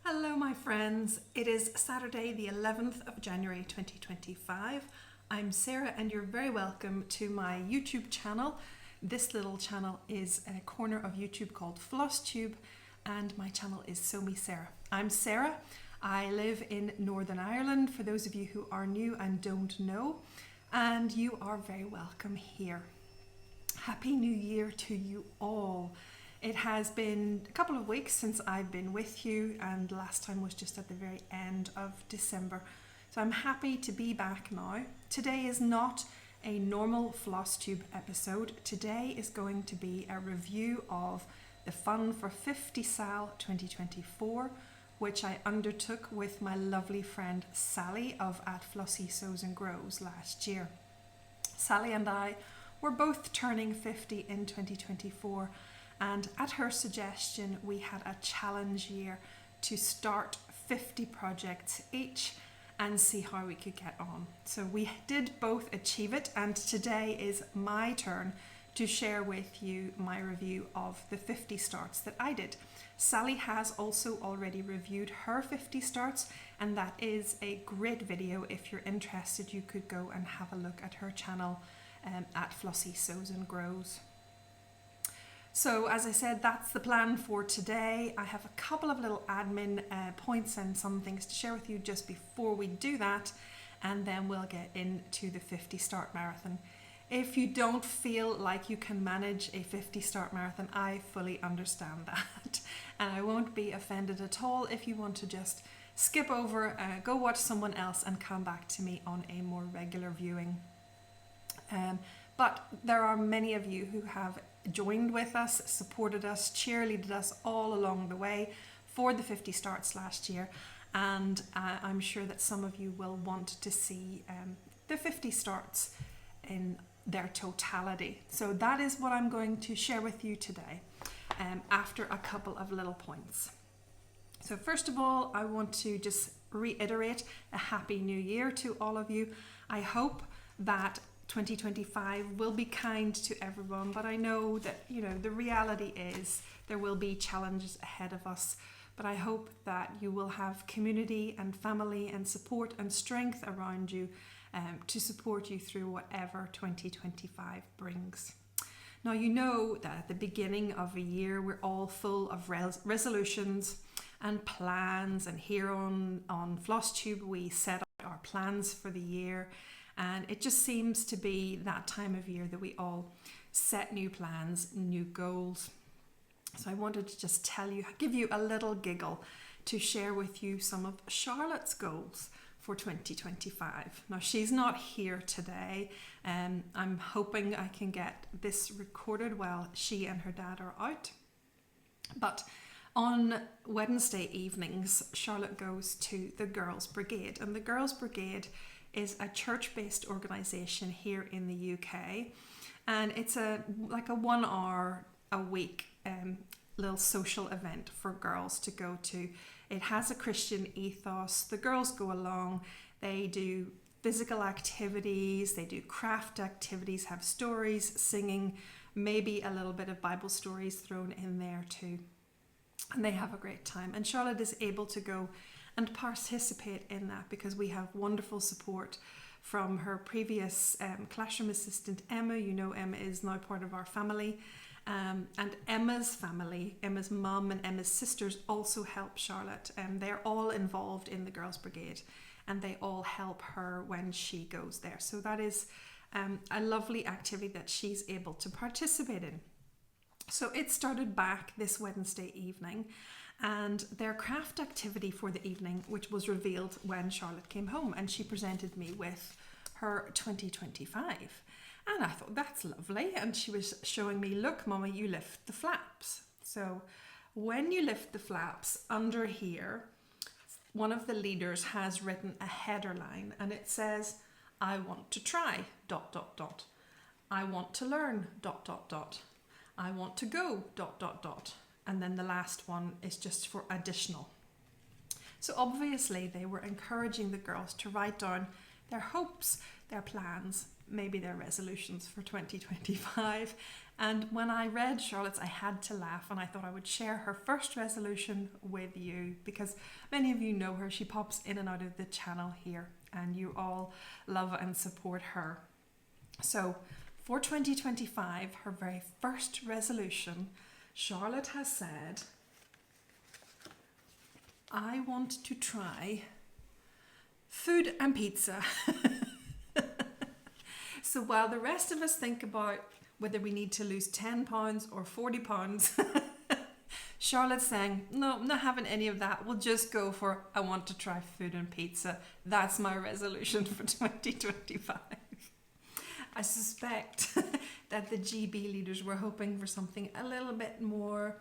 Hello my friends, it is Saturday the 11th of January 2025. I'm Sarah and you're very welcome to my YouTube channel. This little channel is a corner of YouTube called Flosstube and my channel is So Me Sarah. I'm Sarah, I live in Northern Ireland for those of you who are new and don't know, and you are very welcome here. Happy New Year to you all. It has been a couple of weeks since I've been with you and last time was just at the very end of December. So I'm happy to be back now. Today is not a normal Flosstube episode. Today is going to be a review of the Fun for 50 Sal 2024, which I undertook with my lovely friend Sally of at Flossie Sews and Grows last year. Sally and I were both turning 50 in 2024. And at her suggestion, we had a challenge year to start 50 projects each and see how we could get on. So we did both achieve it, and today is my turn to share with you my review of the 50 starts that I did. Sally has also already reviewed her 50 starts, and that is a great video. If you're interested, you could go and have a look at her channel at Flossie Sews and Grows. So as I said, that's the plan for today. I have a couple of little admin points and some things to share with you just before we do that, and then we'll get into the 50 start marathon. If you don't feel like you can manage a 50 start marathon, I fully understand that. And I won't be offended at all if you want to just skip over, go watch someone else and come back to me on a more regular viewing. But there are many of you who have joined with us, supported us, cheerleaded us all along the way for the 50 starts last year, and I'm sure that some of you will want to see the 50 starts in their totality. So that is what I'm going to share with you today after a couple of little points. So first of all, I want to just reiterate a happy new year to all of you. I hope that 2025 will be kind to everyone, but I know that, you know, the reality is there will be challenges ahead of us, but I hope that you will have community and family and support and strength around you to support you through whatever 2025 brings. Now, you know that at the beginning of a year we're all full of resolutions and plans, and here on Flosstube we set out our plans for the year. And it just seems to be that time of year that we all set new plans, new goals. So I wanted to just give you a little giggle to share with you some of Charlotte's goals for 2025. Now, she's not here today, and I'm hoping I can get this recorded while she and her dad are out. But on Wednesday evenings, Charlotte goes to the Girls Brigade, and the Girls Brigade is a church-based organisation here in the UK, and it's like a 1 hour a week little social event for girls to go to. It has a Christian ethos. The girls go along, they do physical activities, they do craft activities, have stories, singing, maybe a little bit of Bible stories thrown in there too, and they have a great time. And Charlotte is able to go and participate in that because we have wonderful support from her previous classroom assistant Emma. You know, Emma is now part of our family, and Emma's family, Emma's mum and Emma's sisters also help Charlotte, and they're all involved in the Girls Brigade and they all help her when she goes there. So that is a lovely activity that she's able to participate in. So it started back this Wednesday evening, and their craft activity for the evening, which was revealed when Charlotte came home, and she presented me with her 2025. And I thought, that's lovely. And she was showing me, look, Mama, you lift the flaps. So when you lift the flaps under here, one of the leaders has written a header line, and it says, I want to try, ... I want to learn, ... I want to go, ... And then the last one is just for additional. So obviously they were encouraging the girls to write down their hopes, their plans, maybe their resolutions for 2025, And when I read Charlotte's, I had to laugh, and I thought I would share her first resolution with you because many of you know her. She pops in and out of the channel here, and you all love and support her. So for 2025, her very first resolution, Charlotte has said, I want to try food and pizza. So while the rest of us think about whether we need to lose 10 pounds or 40 pounds, Charlotte's saying, no, I'm not having any of that. We'll just go for, I want to try food and pizza. That's my resolution for 2025. I suspect that the GB leaders were hoping for something a little bit more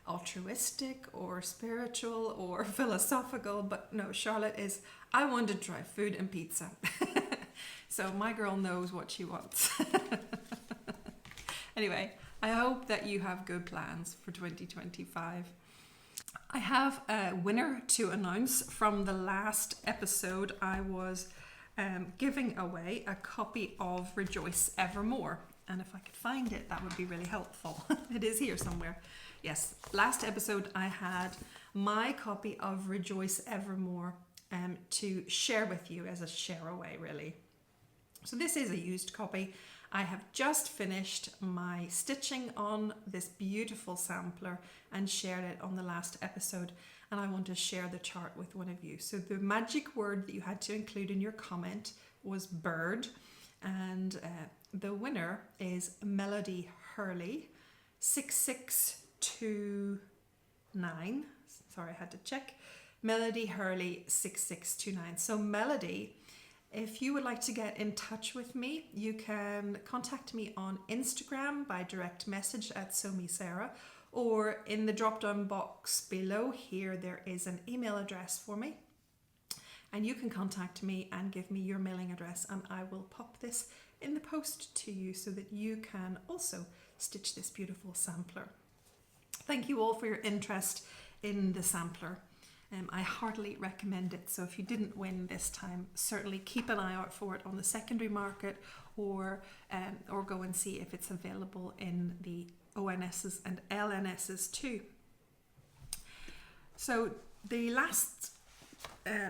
altruistic or spiritual or philosophical, but no, Charlotte is, I want to try food and pizza. So my girl knows what she wants. Anyway, I hope that you have good plans for 2025. I have a winner to announce from the last episode. I was giving away a copy of Rejoice Evermore. And if I could find it, that would be really helpful. It is here somewhere. Yes, last episode I had my copy of Rejoice Evermore to share with you as a share away, really. So this is a used copy. I have just finished my stitching on this beautiful sampler and shared it on the last episode, and I want to share the chart with one of you. So the magic word that you had to include in your comment was bird, and the winner is Melody Hurley 6629. Sorry, I had to check. Melody Hurley 6629. So Melody, if you would like to get in touch with me, you can contact me on Instagram by direct message at SewMeSarah, or in the drop down box below here there is an email address for me, and you can contact me and give me your mailing address, and I will pop this in the post to you so that you can also stitch this beautiful sampler. Thank you all for your interest in the sampler. I heartily recommend it. So if you didn't win this time, certainly keep an eye out for it on the secondary market, or go and see if it's available in the ONSs and LNSs too. So the last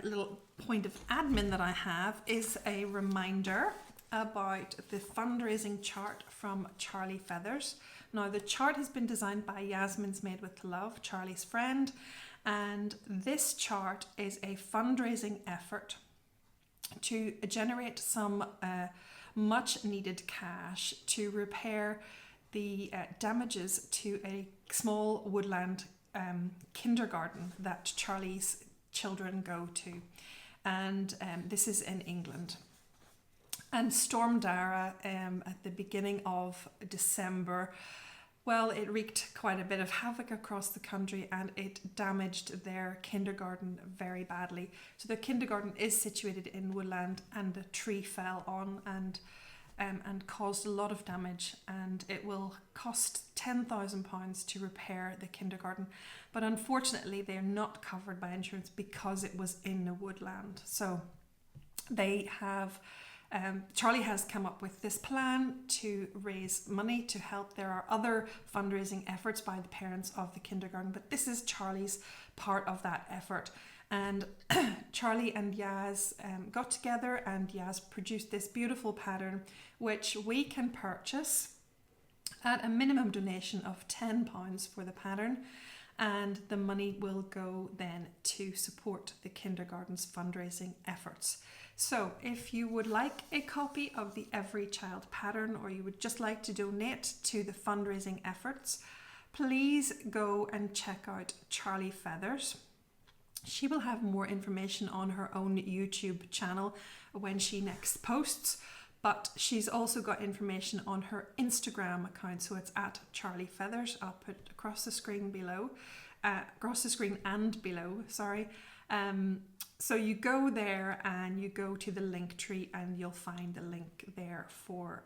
little point of admin that I have is a reminder about the fundraising chart from Charlie Feathers. Now the chart has been designed by Yasmin's Made with Love, Charlie's friend, and this chart is a fundraising effort to generate some much needed cash to repair the damages to a small woodland kindergarten that Charlie's children go to, and this is in England. And Storm Dara at the beginning of December, well, it wreaked quite a bit of havoc across the country, and it damaged their kindergarten very badly. So their kindergarten is situated in woodland, and a tree fell on and caused a lot of damage, and it will cost £10,000 to repair the kindergarten. But unfortunately, they're not covered by insurance because it was in the woodland. So they have Charlie has come up with this plan to raise money to help. There are other fundraising efforts by the parents of the kindergarten, but this is Charlie's part of that effort. And Charlie and Yaz got together, and Yaz produced this beautiful pattern which we can purchase at a minimum donation of £10 for the pattern, and the money will go then to support the kindergarten's fundraising efforts. So if you would like a copy of the Every Child pattern, or you would just like to donate to the fundraising efforts, please go and check out Charlie Feathers. She will have more information on her own YouTube channel when she next posts, but she's also got information on her Instagram account, so it's at Charlie Feathers. I'll put it across the screen below, across the screen and below, sorry. So you go there and you go to the link tree, and you'll find the link there for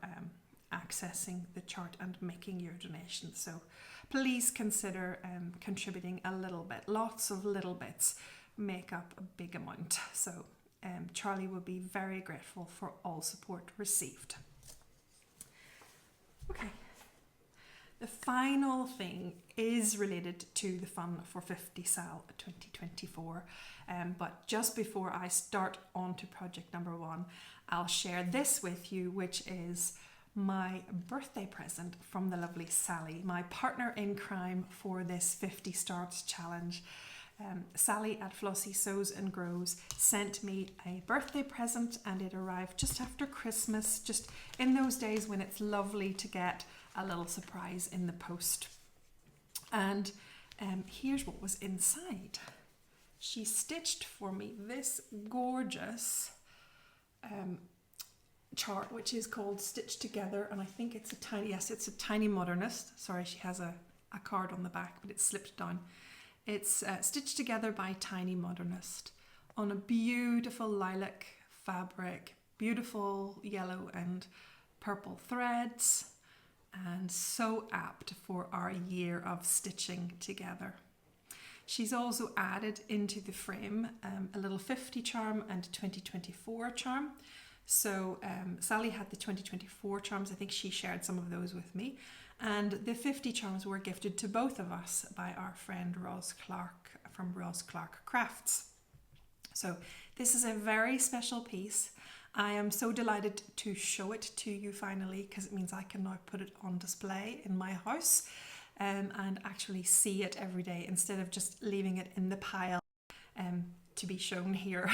accessing the chart and making your donation. So please consider contributing a little bit. Lots of little bits make up a big amount. So Charlie will be very grateful for all support received. Okay, The final thing is related to the Fun for 50 Sal 2024. But just before I start on to project number 1, I'll share this with you, which is my birthday present from the lovely Sally, my partner in crime for this 50 Starts challenge. Sally at Flossie Sews and Grows sent me a birthday present, and it arrived just after Christmas, just in those days when it's lovely to get a little surprise in the post. And here's what was inside. She stitched for me this gorgeous chart, which is called Stitch Together, and I think it's a tiny modernist. Sorry, she has a card on the back, but it's slipped down. It's Stitched Together by Tiny Modernist on a beautiful lilac fabric, beautiful yellow and purple threads, and so apt for our year of stitching together. She's also added into the frame a little 50 charm and 2024 charm. So Sally had the 2024 charms. I think she shared some of those with me. And the 50 charms were gifted to both of us by our friend Ros Clarke from Ros Clarke Crafts. So this is a very special piece. I am so delighted to show it to you finally, because it means I can now put it on display in my house and actually see it every day instead of just leaving it in the pile to be shown here.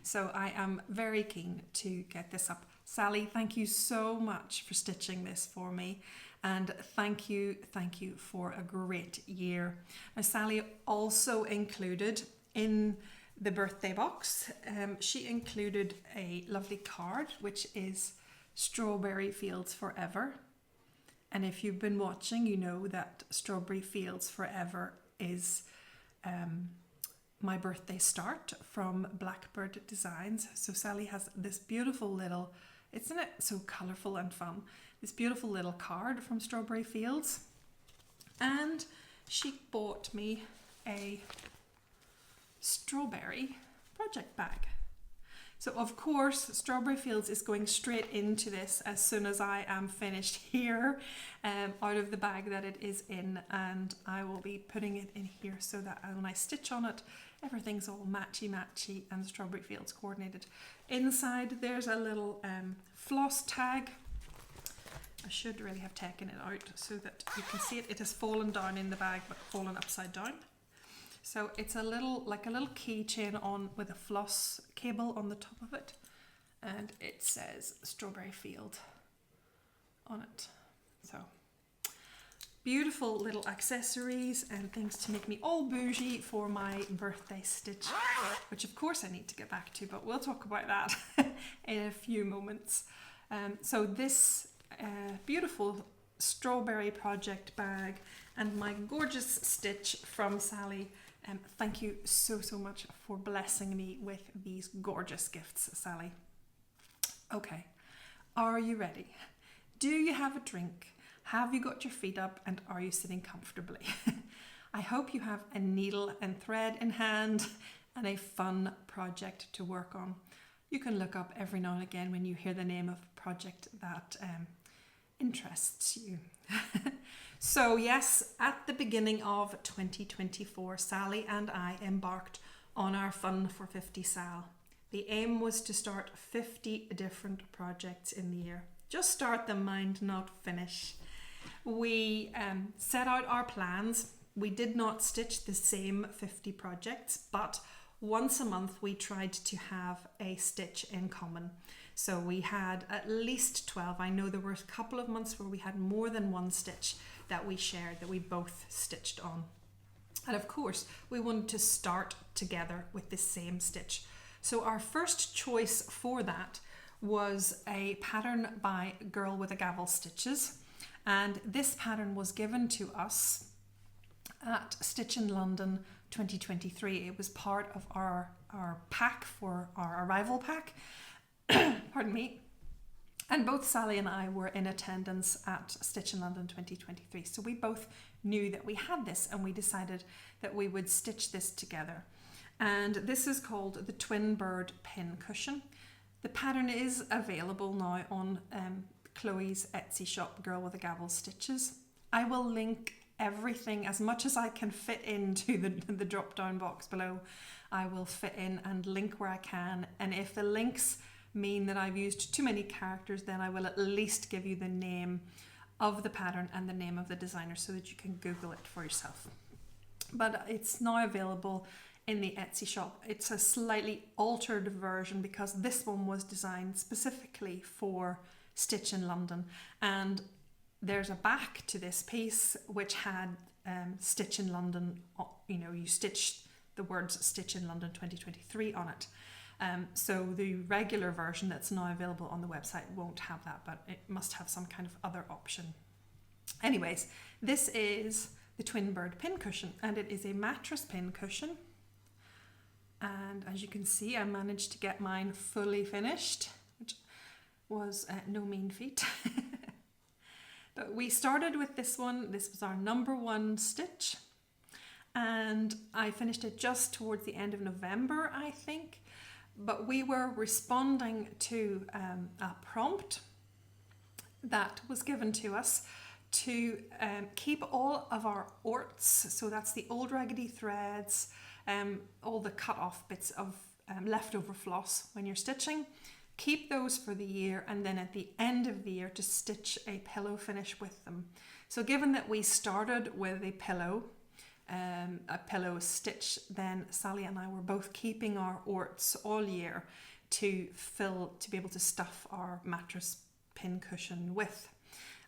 So I am very keen to get this up. Sally, thank you so much for stitching this for me. And thank you for a great year. Now, Sally also included in the birthday box, she included a lovely card, which is Strawberry Fields Forever. And if you've been watching, you know that Strawberry Fields Forever is my birthday start from Blackbird Designs. So Sally has this beautiful little, isn't it so colourful and fun? This beautiful little card from Strawberry Fields. And she bought me a strawberry project bag. So of course Strawberry Fields is going straight into this as soon as I am finished here, out of the bag that it is in, and I will be putting it in here so that when I stitch on it, everything's all matchy and Strawberry Fields coordinated. Inside there's a little floss tag. I should really have taken it out so that you can see it. It has fallen down in the bag, but fallen upside down. So it's a little, like a little keychain on with a floss cable on the top of it, and it says Strawberry Field on it. So beautiful little accessories and things to make me all bougie for my birthday stitch, which of course I need to get back to, but we'll talk about that in a few moments. So this beautiful strawberry project bag and my gorgeous stitch from Sally. Thank you so much for blessing me with these gorgeous gifts, Sally. Okay, are you ready? Do you have a drink? Have you got your feet up, and are you sitting comfortably? I hope you have a needle and thread in hand and a fun project to work on. You can look up every now and again when you hear the name of a project that interests you. So yes, at the beginning of 2024, Sally and I embarked on our Fun for 50 Sal. The aim was to start 50 different projects in the year. Just start them, mind, not finish. We set out our plans. We did not stitch the same 50 projects, but once a month we tried to have a stitch in common. So we had at least 12. I know there were a couple of months where we had more than one stitch that we shared, that we both stitched on. And of course, we wanted to start together with the same stitch. So our first choice for that was a pattern by Girl with a Gavel Stitches. And this pattern was given to us at Stitch in London 2023. It was part of our pack for our arrival pack. Pardon me. And both Sally and I were in attendance at Stitch in London 2023. So we both knew that we had this, and we decided that we would stitch this together. And this is called the Twin Bird Pincushion. The pattern is available now on Chloe's Etsy shop, Girl with a Gavel Stitches. I will link everything as much as I can fit into the drop down box below. I will fit in and link where I can, and if the links mean that I've used too many characters, then I will at least give you the name of the pattern and the name of the designer so that you can Google it for yourself. But it's now available in the Etsy shop. It's a slightly altered version because this one was designed specifically for Stitch in London, and there's a back to this piece which had Stitch in London, you stitched the words Stitch in London 2023 on it. So the regular version that's now available on the website won't have that, but it must have some kind of other option. Anyways, this is the Twin Bird Pincushion, and it is a mattress pincushion. And as you can see, I managed to get mine fully finished, which was no mean feat. But we started with this one. This was our number 1 stitch, and I finished it just towards the end of November, I think. But we were responding to a prompt that was given to us to keep all of our orts, so that's the old raggedy threads, all the cut off bits of leftover floss when you're stitching, keep those for the year, and then at the end of the year to stitch a pillow finish with them. So given that we started with a pillow stitch, then Sally and I were both keeping our orts all year to be able to stuff our mattress pincushion with.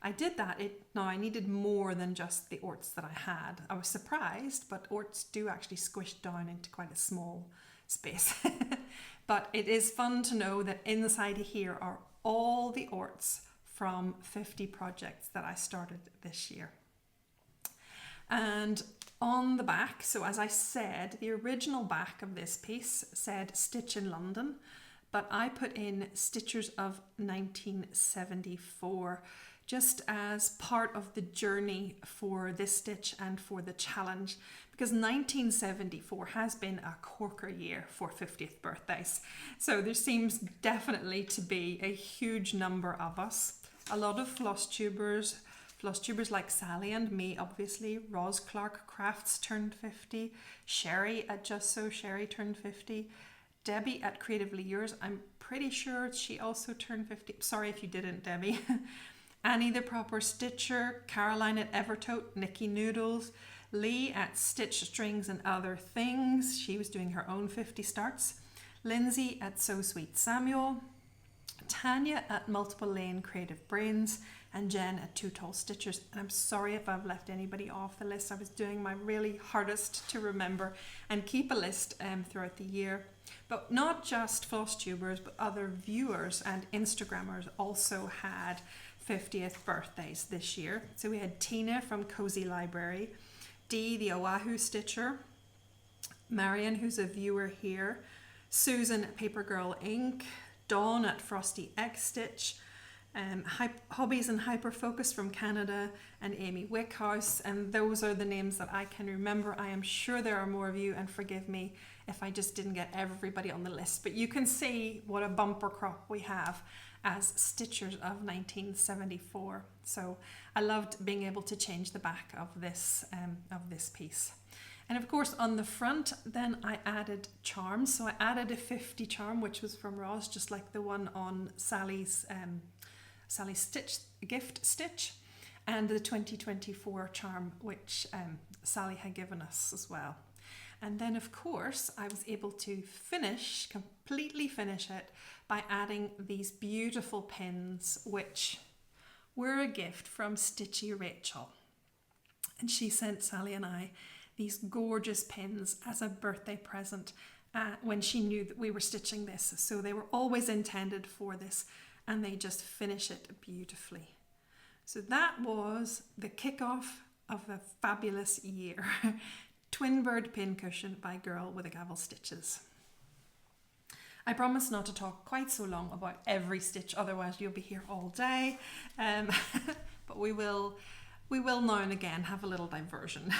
I did that. Now I needed more than just the orts that I had. I was surprised, but orts do actually squish down into quite a small space. But it is fun to know that inside here are all the orts from 50 projects that I started this year. And on the back, so as I said, the original back of this piece said Stitch in London, but I put in Stitchers of 1974 just as part of the journey for this stitch and for the challenge, because 1974 has been a corker year for 50th birthdays. So there seems definitely to be a huge number of us. A lot of Flosstubers like Sally and me, obviously. Ros Clarke Crafts turned 50. Sherry at Just So Sherry turned 50. Debbie at Creatively Yours, I'm pretty sure she also turned 50. Sorry if you didn't, Debbie. Annie the Proper Stitcher, Caroline at Evertote, Nikki Noodles, Lee at Stitch Strings and Other Things, she was doing her own 50 starts. Lindsay at So Sweet Samuel, Tanya at Multiple Lane Creative Brains, and Jen at Two Tall Stitchers. And I'm sorry if I've left anybody off the list. I was doing my really hardest to remember and keep a list throughout the year. But not just Flosstubers, but other viewers and Instagrammers also had 50th birthdays this year. So we had Tina from Cozy Library, Dee the Oahu Stitcher, Marion, who's a viewer here, Susan at Paper Girl Inc., Dawn at Frosty X Stitch, Hobbies and Hyperfocus from Canada, and Amy Wickhouse. And those are the names that I can remember. I am sure there are more of you, and forgive me if I just didn't get everybody on the list. But you can see what a bumper crop we have as Stitchers of 1974. So I loved being able to change the back of this piece. And of course on the front then I added charms. So I added a 50 charm, which was from Ros, just like the one on Sally's stitch gift stitch, and the 2024 charm which Sally had given us as well. And then of course I was able to completely finish it by adding these beautiful pins, which were a gift from Stitchy Rachel. And she sent Sally and I these gorgeous pins as a birthday present when she knew that we were stitching this. So they were always intended for this, and they just finish it beautifully. So that was the kickoff of a fabulous year. Twin Bird Pincushion by Girl with a Gavel Stitches. I promise not to talk quite so long about every stitch, otherwise you'll be here all day. But we will now and again have a little diversion.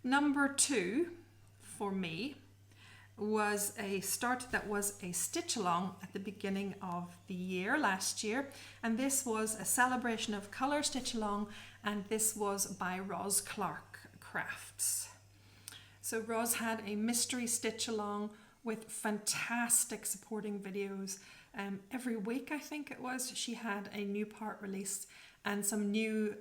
Number 2 for me was a start that was a stitch along at the beginning of the year last year, and this was a celebration of colour stitch along, and this was by Ros Clarke Crafts. So Ros had a mystery stitch along with fantastic supporting videos. Every week, I think it was, she had a new part released and some new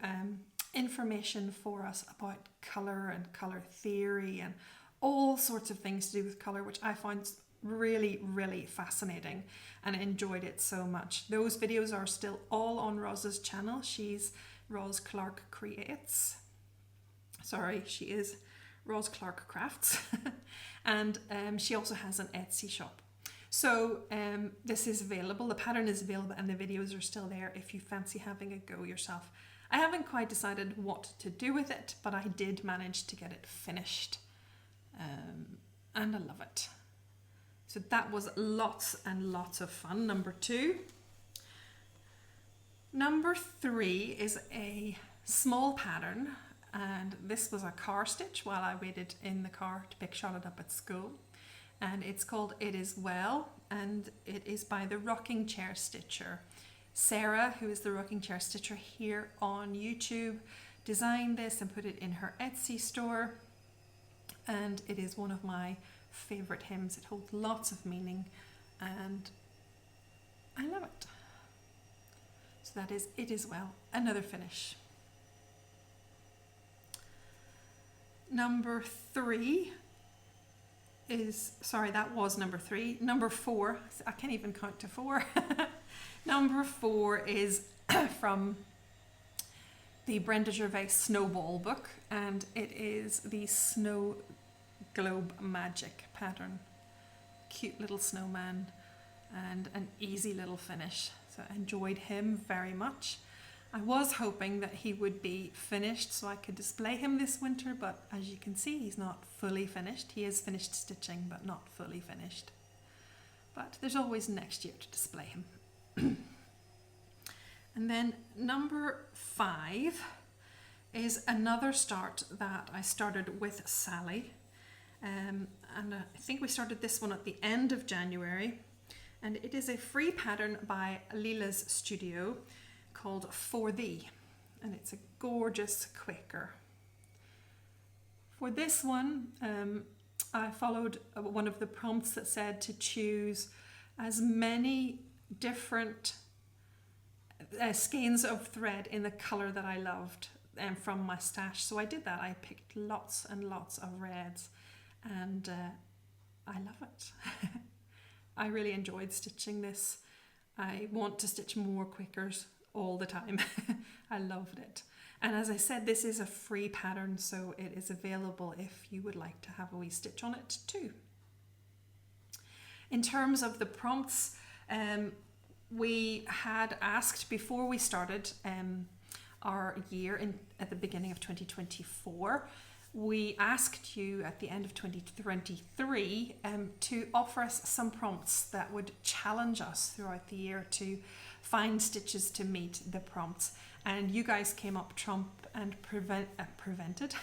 information for us about colour and colour theory and all sorts of things to do with colour, which I found really, really fascinating and enjoyed it so much. Those videos are still all on Ros's channel. She's Ros Clarke Creates. Sorry, she is Ros Clarke Crafts. And she also has an Etsy shop. So this is available, the pattern is available, and the videos are still there if you fancy having a go yourself. I haven't quite decided what to do with it, but I did manage to get it finished. And I love it. So that was lots and lots of fun. Number 2. Number 3 is a small pattern, and this was a car stitch while I waited in the car to pick Charlotte up at school. And it's called It Is Well, and it is by the Rocking Chair Stitcher. Sarah, who is the Rocking Chair Stitcher here on YouTube, designed this and put it in her Etsy store. And it is one of my favourite hymns. It holds lots of meaning and I love it. So that is It Is Well, another finish. Number 3 is, sorry, that was number 3. Number 4, I can't even count to 4. Number 4 is from the Brenda Gervais Snowball book, and it is the Snow Globe Magic pattern. Cute little snowman and an easy little finish. So I enjoyed him very much. I was hoping that he would be finished so I could display him this winter, but as you can see, he's not fully finished. He is finished stitching, but not fully finished. But there's always next year to display him. And then number 5 is another start that I started with Sally. And I think we started this one at the end of January. And it is a free pattern by Leela's Studio called For Thee. And it's a gorgeous Quaker. For this one, I followed one of the prompts that said to choose as many different skeins of thread in the colour that I loved from my stash. So I did that. I picked lots and lots of reds, and I love it. I really enjoyed stitching this. I want to stitch more Quakers all the time. I loved it. And as I said, this is a free pattern, so it is available if you would like to have a wee stitch on it too. In terms of the prompts, we had asked before we started our year at the beginning of 2024, we asked you at the end of 2023 to offer us some prompts that would challenge us throughout the year to find stitches to meet the prompts. And you guys came up trump and presented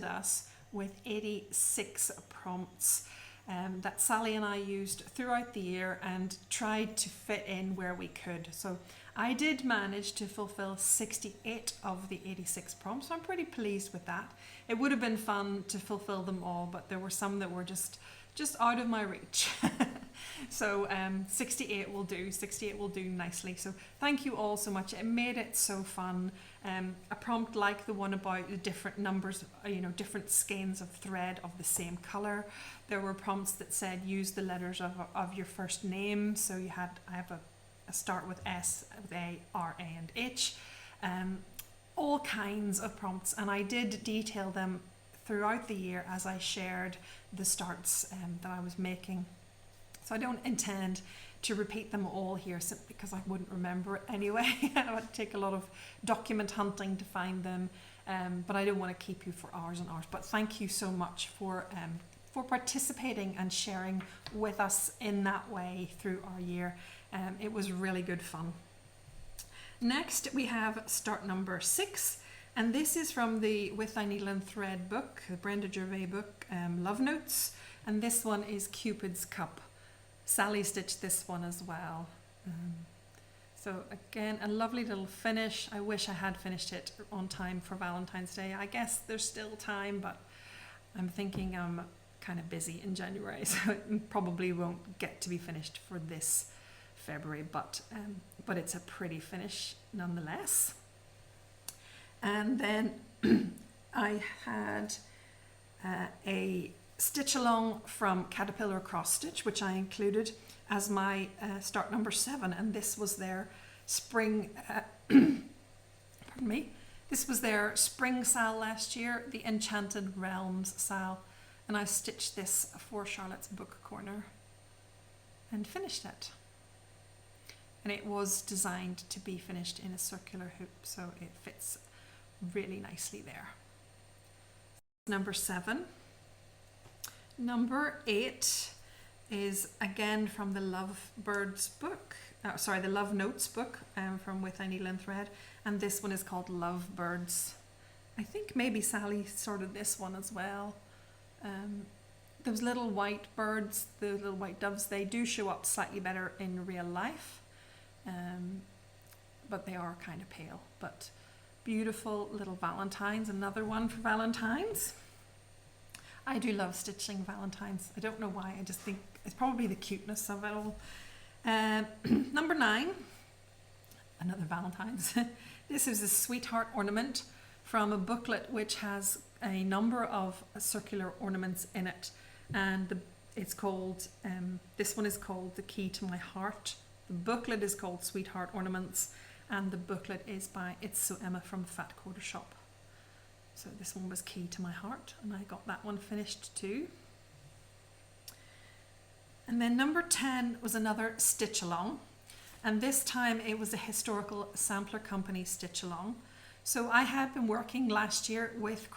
us with 86 prompts that Sally and I used throughout the year and tried to fit in where we could. So I did manage to fulfill 68 of the 86 prompts, so I'm pretty pleased with that. It would have been fun to fulfill them all, but there were some that were just out of my reach. So 68 will do. 68 will do nicely. So thank you all so much. It made it so fun. A prompt like the one about the different numbers, different skeins of thread of the same color. There were prompts that said use the letters of your first name. So I have a start with S, with A, R, A, and H. All kinds of prompts, and I did detail them throughout the year as I shared the starts that I was making. So I don't intend to repeat them all here simply because I wouldn't remember it anyway. I would take a lot of document hunting to find them, but I don't want to keep you for hours and hours. But thank you so much for participating and sharing with us in that way through our year. It was really good fun. Next we have start number 6, and this is from the With Thy Needle and Thread book, the Brenda Gervais book, Love Notes, and this one is Cupid's Cup. Sally stitched this one as well. So again, a lovely little finish. I wish I had finished it on time for Valentine's Day. I guess there's still time, but I'm thinking I'm kind of busy in January, so it probably won't get to be finished for this February, but it's a pretty finish nonetheless. And then I had a stitch along from Caterpillar Cross Stitch, which I included as my start number 7, and this was their spring pardon me, this was their spring sale last year, the Enchanted Realms sale, and I stitched this for Charlotte's Book Corner and finished it. And it was designed to be finished in a circular hoop, so it fits really nicely there. Number 7. Number 8 is again from the Lovebirds book, the Love Notes book from With a Needle and Thread, and this one is called Lovebirds. I think maybe Sally sorted this one as well. Those little white birds, the little white doves, they do show up slightly better in real life, but they are kind of pale. But beautiful little Valentines, another one for Valentine's. I do love stitching Valentines. I don't know why, I just think it's probably the cuteness of it all. Number 9, another Valentine's. This is a Sweetheart ornament from a booklet which has a number of circular ornaments in it, and it's called, this one is called The Key to My Heart. The booklet is called Sweetheart Ornaments, and the booklet is by It's So Emma from the Fat Quarter Shop. So this one was Key to My Heart, and I got that one finished too. And then number 10 was another stitch along, and this time it was a Historical Sampler Company stitch along. So I had been working last year with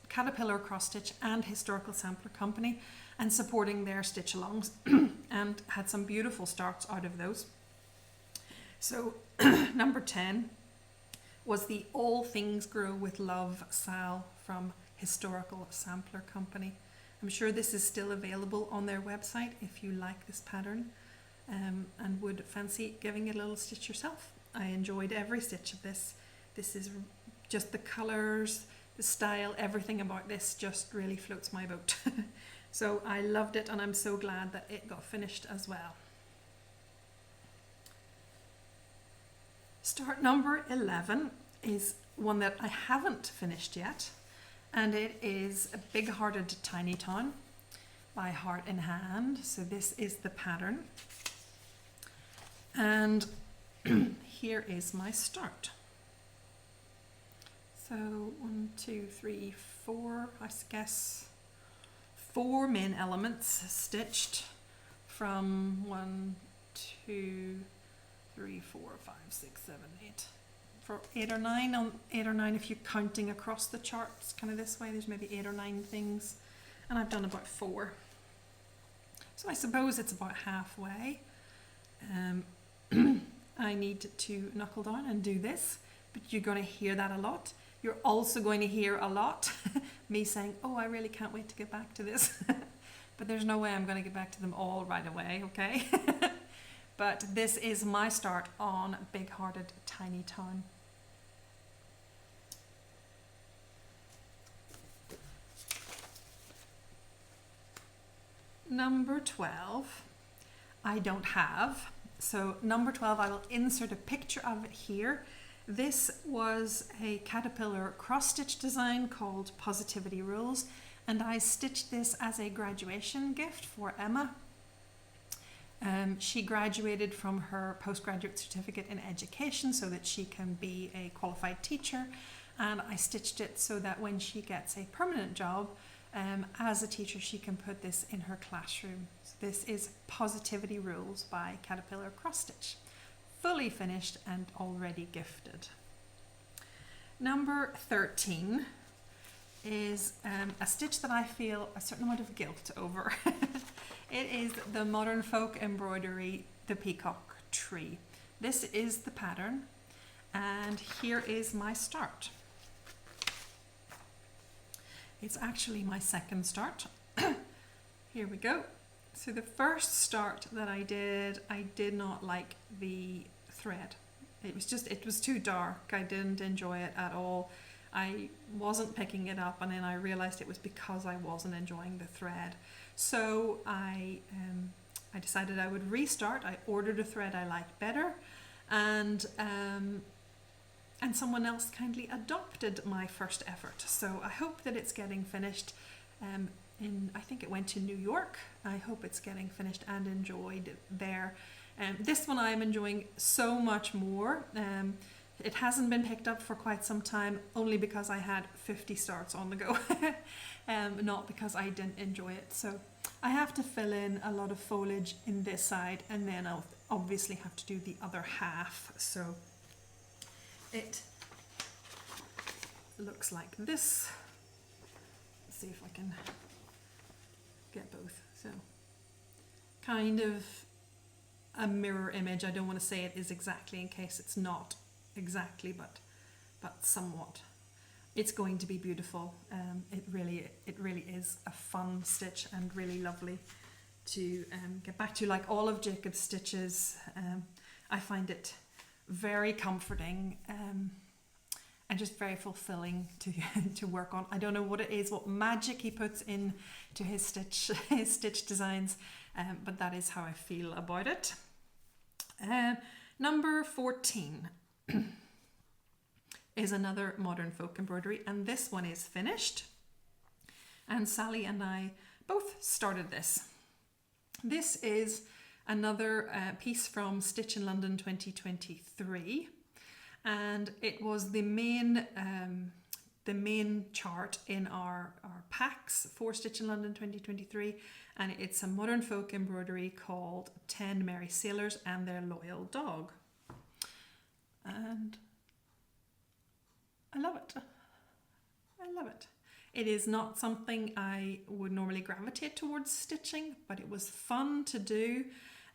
Caterpillar Cross Stitch and Historical Sampler Company and supporting their stitch alongs and had some beautiful starts out of those. So number 10 was the All Things Grow with Love sale from Historical Sampler Company. I'm sure this is still available on their website if you like this pattern and would fancy giving it a little stitch yourself. I enjoyed every stitch of this. This is just the colours, the style, everything about this just really floats my boat. So I loved it, and I'm so glad that it got finished as well. Start number 11 is one that I haven't finished yet, and it is a Big Hearted Tiny Town by Heart in Hand. So this is the pattern, and here is my start. So 1, 2, 3, 4, I guess 4 main elements stitched from 1, 2, 3, 4, 5, 6, 7, 8. For 8 or 9 on 8 or 9 if you're counting across the charts kind of this way. There's maybe 8 or 9 things, and I've done about 4. So I suppose it's about halfway. I need to knuckle down and do this, but you're going to hear that a lot. You're also going to hear a lot me saying, oh, I really can't wait to get back to this. But there's no way I'm going to get back to them all right away, okay? But this is my start on Big Hearted Tiny Town. Number 12, I don't have. So number 12, I will insert a picture of it here. This was a Caterpillar cross stitch design called Positivity Rules, and I stitched this as a graduation gift for Emma. She graduated from her postgraduate certificate in education so that she can be a qualified teacher, and I stitched it so that when she gets a permanent job as a teacher, she can put this in her classroom. So this is Positivity Rules by Caterpillar Cross Stitch, fully finished and already gifted. Number 13 is a stitch that I feel a certain amount of guilt over. It is the Modern Folk Embroidery, the Peacock Tree. This is the pattern, and here is my start. It's actually my second start. Here we go. So the first start that I did not like the thread. it was too dark. I didn't enjoy it at all. I wasn't picking it up, and then I realized it was because I wasn't enjoying the thread. So I decided I would restart. I ordered a thread I liked better, and someone else kindly adopted my first effort. So I hope that it's getting finished. I think it went to New York. I hope it's getting finished and enjoyed there. This one I'm enjoying so much more. It hasn't been picked up for quite some time, only because I had 50 starts on the go, not because I didn't enjoy it. So I have to fill in a lot of foliage in this side, and then I'll obviously have to do the other half. So it looks like this. Let's see if I can get both. So kind of a mirror image. I don't want to say it is exactly, in case it's not exactly, but somewhat. It's going to be beautiful. It really is a fun stitch and really lovely to get back to. Like all of Jacob's stitches, I find it very comforting and just very fulfilling to work on. I don't know what it is, what magic he puts into his stitch designs, but that is how I feel about it. Number 14 is another modern folk embroidery, and this one is finished, and Sally and I both started this. This is another piece from Stitch in London 2023, and it was the main chart in our packs for Stitch in London 2023, and it's a modern folk embroidery called 10 Merry Sailors and Their Loyal Dog. And I love it. I love it. It is not something I would normally gravitate towards stitching, but it was fun to do.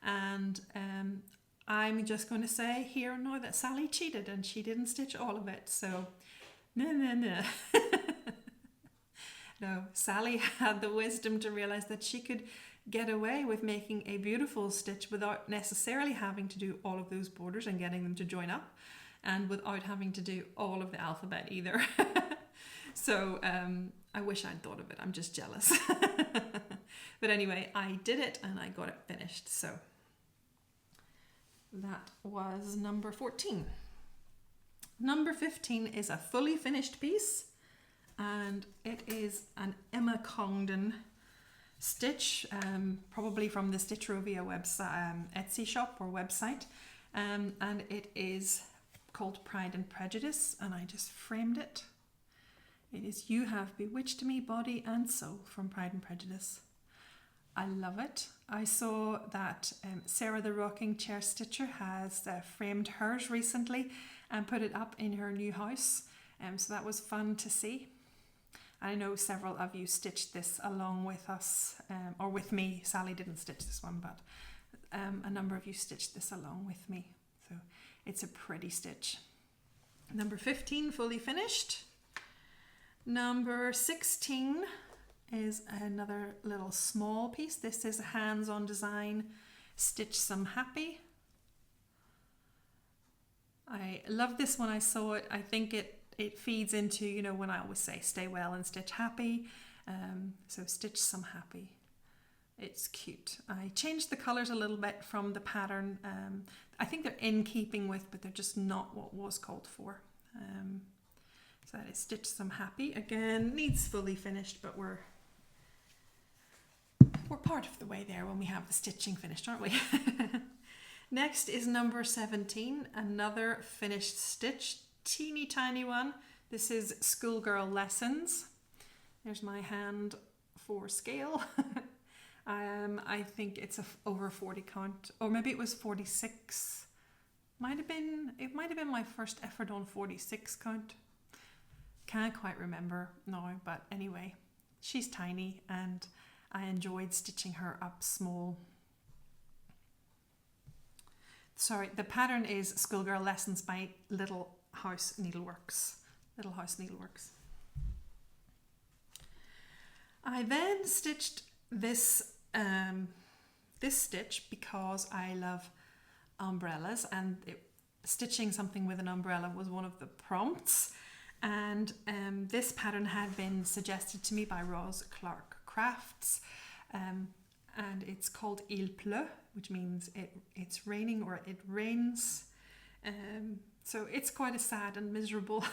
And I'm just going to say here and now that Sally cheated and she didn't stitch all of it. So, no. No, Sally had the wisdom to realize that she could get away with making a beautiful stitch without necessarily having to do all of those borders and getting them to join up, and without having to do all of the alphabet either. So I wish I'd thought of it. I'm just jealous. But anyway, I did it and I got it finished. So that was number 14. Number 15 is a fully finished piece, and it is an Emma Congdon stitch, probably from the Stitchrovia website, Etsy shop or website, and it is called Pride and Prejudice, and I just framed it. It is You Have Bewitched Me Body and Soul from Pride and Prejudice. I love it. I saw that Sarah the Rocking Chair Stitcher has framed hers recently and put it up in her new house, so that was fun to see. I know several of you stitched this along with us, or with me. Sally didn't stitch this one, but a number of you stitched this along with me. So it's a pretty stitch. Number 15, fully finished. Number 16 is another little small piece. This is a hands-on design, Stitch Some Happy. I love this when I saw it. I think it feeds into, you know, when I always say stay well and stitch happy. So Stitch Some Happy. It's cute. I changed the colours a little bit from the pattern. I think they're in keeping with, but they're just not what was called for. So that is Stitch Some Happy. Again, needs fully finished, but we're part of the way there when we have the stitching finished, aren't we? Next is number 17, another finished stitch, teeny tiny one. This is Schoolgirl Lessons. There's my hand for scale. I think it's over 40 count, or maybe it was 46. It might have been my first effort on 46 count. Can't quite remember now, but anyway, she's tiny and I enjoyed stitching her up small. Sorry, the pattern is Schoolgirl Lessons by Little House Needleworks. Little House Needleworks. I then stitched this stitch because I love umbrellas, and stitching something with an umbrella was one of the prompts, and this pattern had been suggested to me by Ros Clarke Crafts, and it's called Il pleut, which means it's raining or it rains. So it's quite a sad and miserable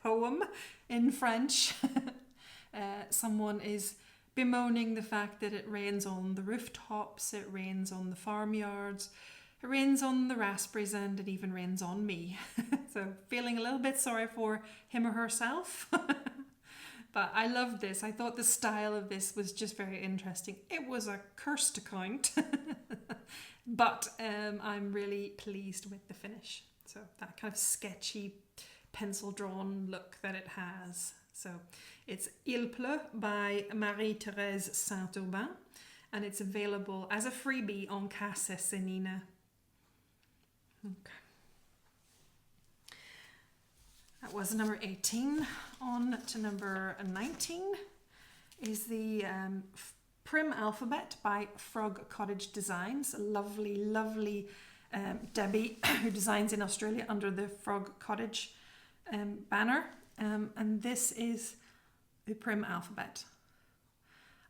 poem in French. Someone is bemoaning the fact that it rains on the rooftops, it rains on the farmyards, it rains on the raspberries, and it even rains on me. So feeling a little bit sorry for him or herself. But I loved this. I thought the style of this was just very interesting. It was a cursed account, but I'm really pleased with the finish. So that kind of sketchy pencil drawn look that it has. So it's Il pleut by Marie-Thérèse Saint-Aubin, and it's available as a freebie on Casa Senina. Okay. That was number 18. On to number 19 is the Prim Alphabet by Frog Cottage Designs. A lovely, lovely Debbie who designs in Australia under the Frog Cottage banner. And this is the Prim Alphabet.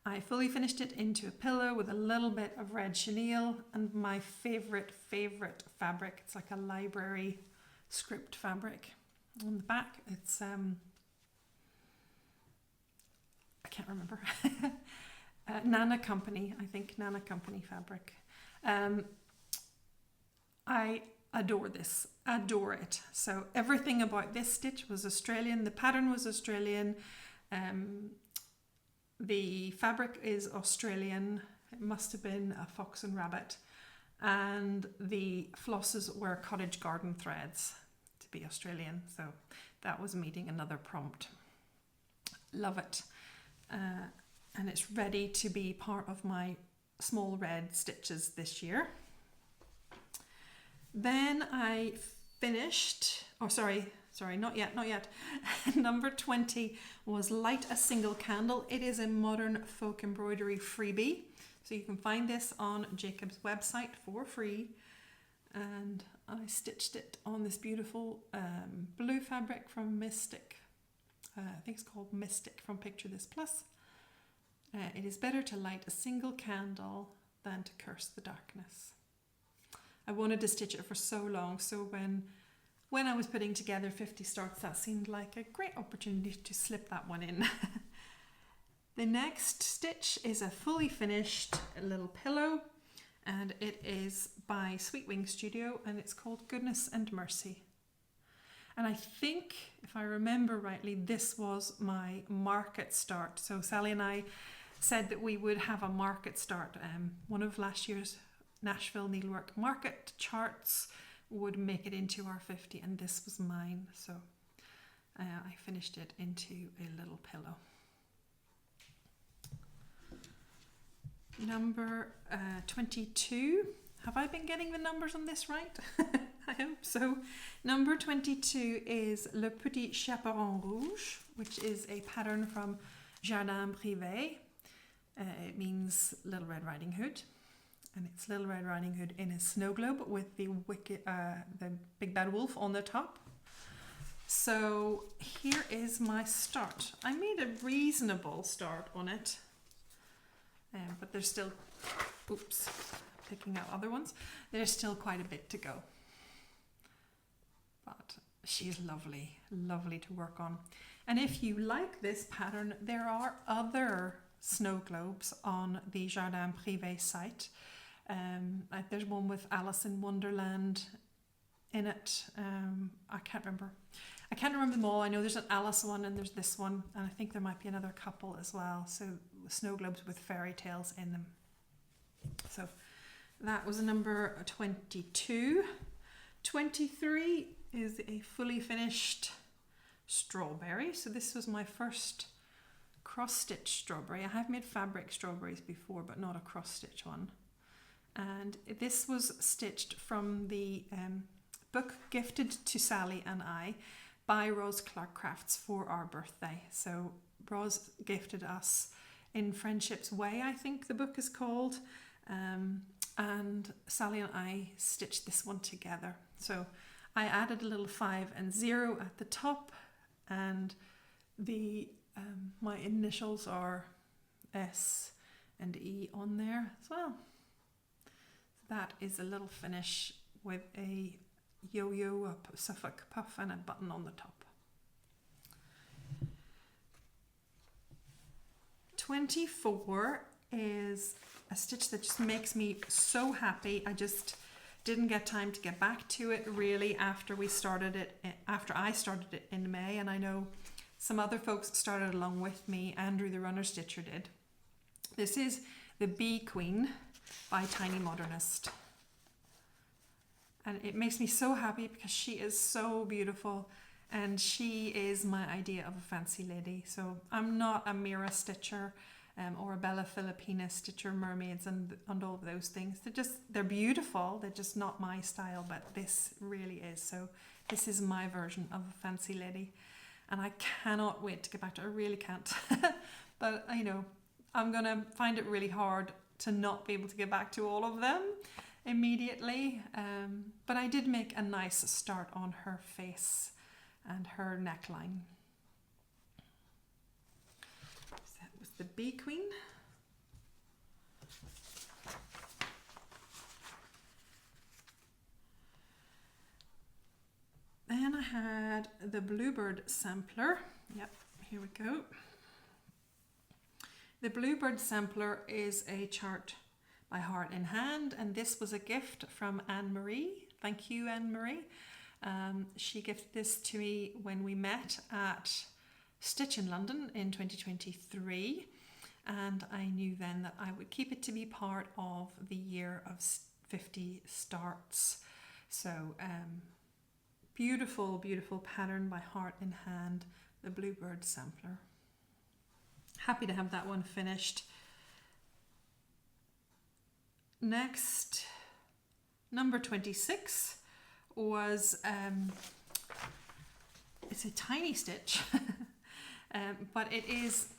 I fully finished it into a pillow with a little bit of red chenille and my favorite fabric. It's like a library script fabric. On the back, it's I can't remember. Nana Company, I think Nana Company fabric. I adore this, adore it. So everything about this stitch was Australian. The pattern was Australian. The fabric is Australian. It must have been a fox and rabbit. And the flosses were cottage garden threads to be Australian. So that was meeting another prompt. Love it. And it's ready to be part of my small red stitches this year. Then I finished, not yet. Number 20 was Light a Single Candle. It is a modern folk embroidery freebie. So you can find this on Jacob's website for free. And I stitched it on this beautiful blue fabric from Mystic. I think it's called Mystic from Picture This Plus. It is better to light a single candle than to curse the darkness. I wanted to stitch it for so long, so when I was putting together 50 starts, that seemed like a great opportunity to slip that one in. The next stitch is a fully finished little pillow, and it is by Sweet Wing Studio, and it's called Goodness and Mercy. And I think, if I remember rightly, this was my market start. So Sally and I said that we would have a market start. One of last year's Nashville Needlework Market charts would make it into our 50, and this was mine. So I finished it into a little pillow. Number 22. Have I been getting the numbers on this right? I hope so. Number 22 is Le Petit Chaperon Rouge, which is a pattern from Jardin Privé. It means Little Red Riding Hood. And it's Little Red Riding Hood in a snow globe with the big bad wolf on the top. So here is my start. I made a reasonable start on it, but there's still, picking out other ones. There's still quite a bit to go. But she's lovely, lovely to work on. And if you like this pattern, there are other snow globes on the Jardin Privé site. There's one with Alice in Wonderland in it. I can't remember them all. I know there's an Alice one and there's this one, and I think there might be another couple as well. So snow globes with fairy tales in them. So that was number 22. 23 is a fully finished strawberry. So this was my first cross-stitch strawberry. I have made fabric strawberries before, but not a cross-stitch one. And this was stitched from the book gifted to Sally and I by Ros Clarke Crafts for our birthday. So Ros gifted us In Friendship's Way, I think the book is called. And Sally and I stitched this one together. So I added a little 5 and 0 at the top, and the my initials are S and E on there as well. So that is a little finish with a yo-yo, a Suffolk puff, and a button on the top. 24 is a stitch that just makes me so happy. I just didn't get time to get back to it really after I started it in May, and I know some other folks started along with me. Andrew the Runner Stitcher did. This is the Bee Queen by Tiny Modernist, and it makes me so happy because she is so beautiful, and she is my idea of a fancy lady. So I'm not a Mira stitcher or a Bella Filipina stitcher, mermaids and all of those things. They're beautiful, they're just not my style, but this really is. So this is my version of a fancy lady, and I cannot wait to get back to it. I really can't. But you know, I'm gonna find it really hard to not be able to get back to all of them immediately. But I did make a nice start on her face and her neckline. So that was the Bee Queen. Then I had the Bluebird sampler. Yep, here we go. The Bluebird sampler is a chart by Heart in Hand, and this was a gift from Anne-Marie. Thank you, Anne-Marie. She gifted this to me when we met at Stitch in London in 2023, and I knew then that I would keep it to be part of the year of 50 starts. So beautiful, beautiful pattern by Heart in Hand, the Bluebird sampler. Happy to have that one finished. Next, number 26 was it's a tiny stitch, but it is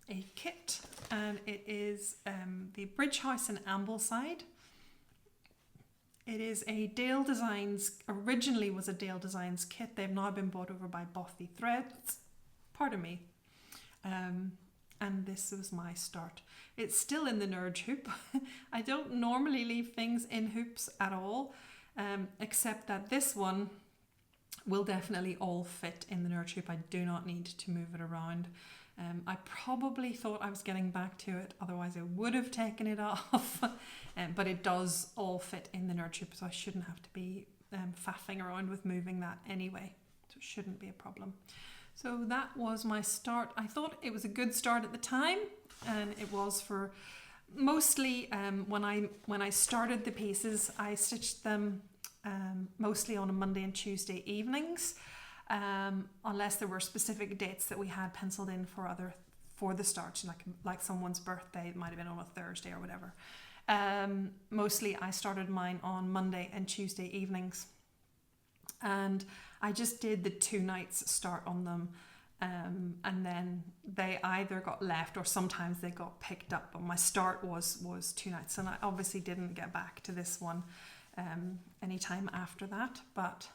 a kit, and it is the Bridge House and Ambleside. It is a Dale Designs, originally was a Dale Designs kit. They've now been bought over by Bothy Threads. Pardon me. And this was my start. It's still in the Nurge hoop. I don't normally leave things in hoops at all, except that this one will definitely all fit in the Nurge hoop. I do not need to move it around. I probably thought I was getting back to it, otherwise I would have taken it off. But it does all fit in the Nurge hoop, so I shouldn't have to be faffing around with moving that anyway. So it shouldn't be a problem. So that was my start. I thought it was a good start at the time, and it was for mostly when I started the pieces, I stitched them mostly on a Monday and Tuesday evenings, unless there were specific dates that we had penciled in for the start, like someone's birthday. It might have been on a Thursday or whatever. Mostly I started mine on Monday and Tuesday evenings, and I just did the 2 nights start on them, and then they either got left or sometimes they got picked up, but my start was 2 nights, and I obviously didn't get back to this one anytime after that. But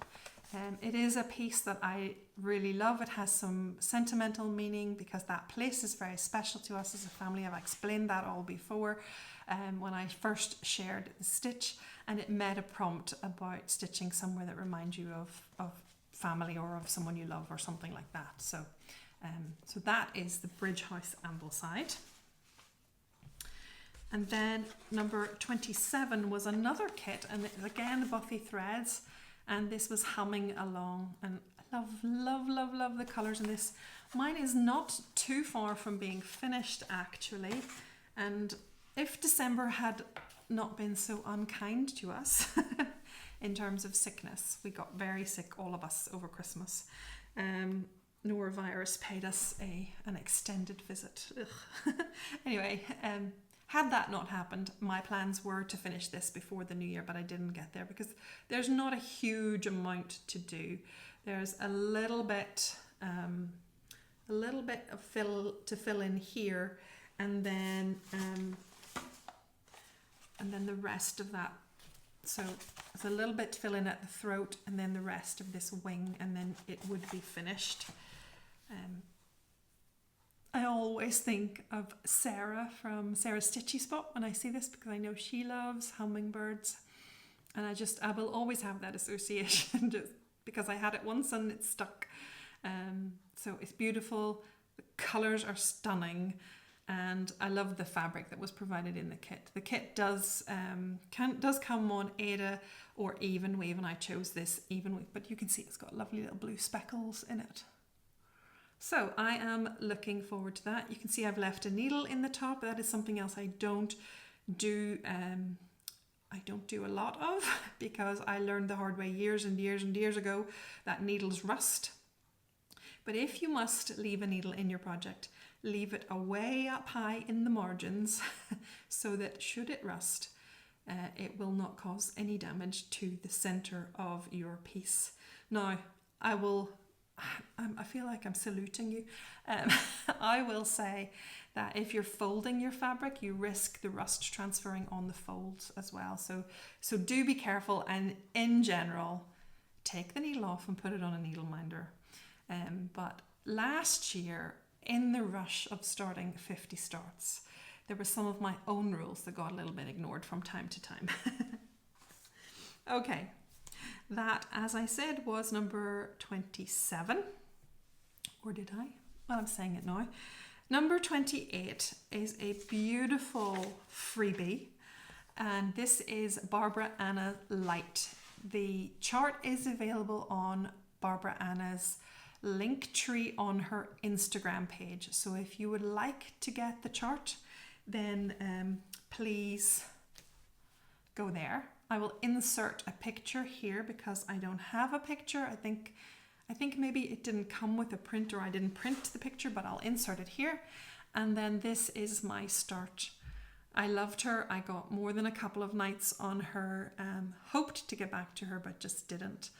it is a piece that I really love. It has some sentimental meaning because that place is very special to us as a family. I've explained that all before when I first shared the stitch, and it made a prompt about stitching somewhere that reminds you of family or of someone you love or something like that. So so that is the Bridge House Ambleside. And then number 27 was another kit, and it's again the Buffy Threads, and this was Humming Along, and I love the colours in this. Mine is not too far from being finished actually, and if December had not been so unkind to us in terms of sickness, we got very sick, all of us, over Christmas. Norovirus paid us an extended visit. Anyway, had that not happened, my plans were to finish this before the new year, but I didn't get there because there's not a huge amount to do. There's a little bit of fill in here, and then the rest of that So it's a little bit to fill in at the throat and then the rest of this wing, and then it would be finished. I always think of Sarah from Sarah's Stitchy Spot when I see this, because I know she loves hummingbirds, and I will always have that association just because I had it once and it stuck. So it's beautiful, the colours are stunning, and I love the fabric that was provided in the kit. The kit does come on Aida or even weave, and I chose this even weave, but you can see it's got lovely little blue speckles in it. So I am looking forward to that. You can see I've left a needle in the top. That is something else I don't do a lot of, because I learned the hard way years and years and years ago that needles rust. But if you must leave a needle in your project, leave it away up high in the margins so that should it rust, it will not cause any damage to the center of your piece. Now, I feel like I'm saluting you. I will say that if you're folding your fabric, you risk the rust transferring on the folds as well. So do be careful, and in general, take the needle off and put it on a needle minder. But last year, in the rush of starting 50 starts, there were some of my own rules that got a little bit ignored from time to time. Okay. That, as I said, was number 27. Or did I? Well, I'm saying it now. Number 28 is a beautiful freebie. And this is Barbara Anna Light. The chart is available on Barbara Anna's link tree on her Instagram page. So if you would like to get the chart, then please go there. I will insert a picture here because I don't have a picture. I think maybe it didn't come with a print, or I didn't print the picture, but I'll insert it here. And then this is my start. I loved her. I got more than a couple of nights on her. Hoped to get back to her, but just didn't.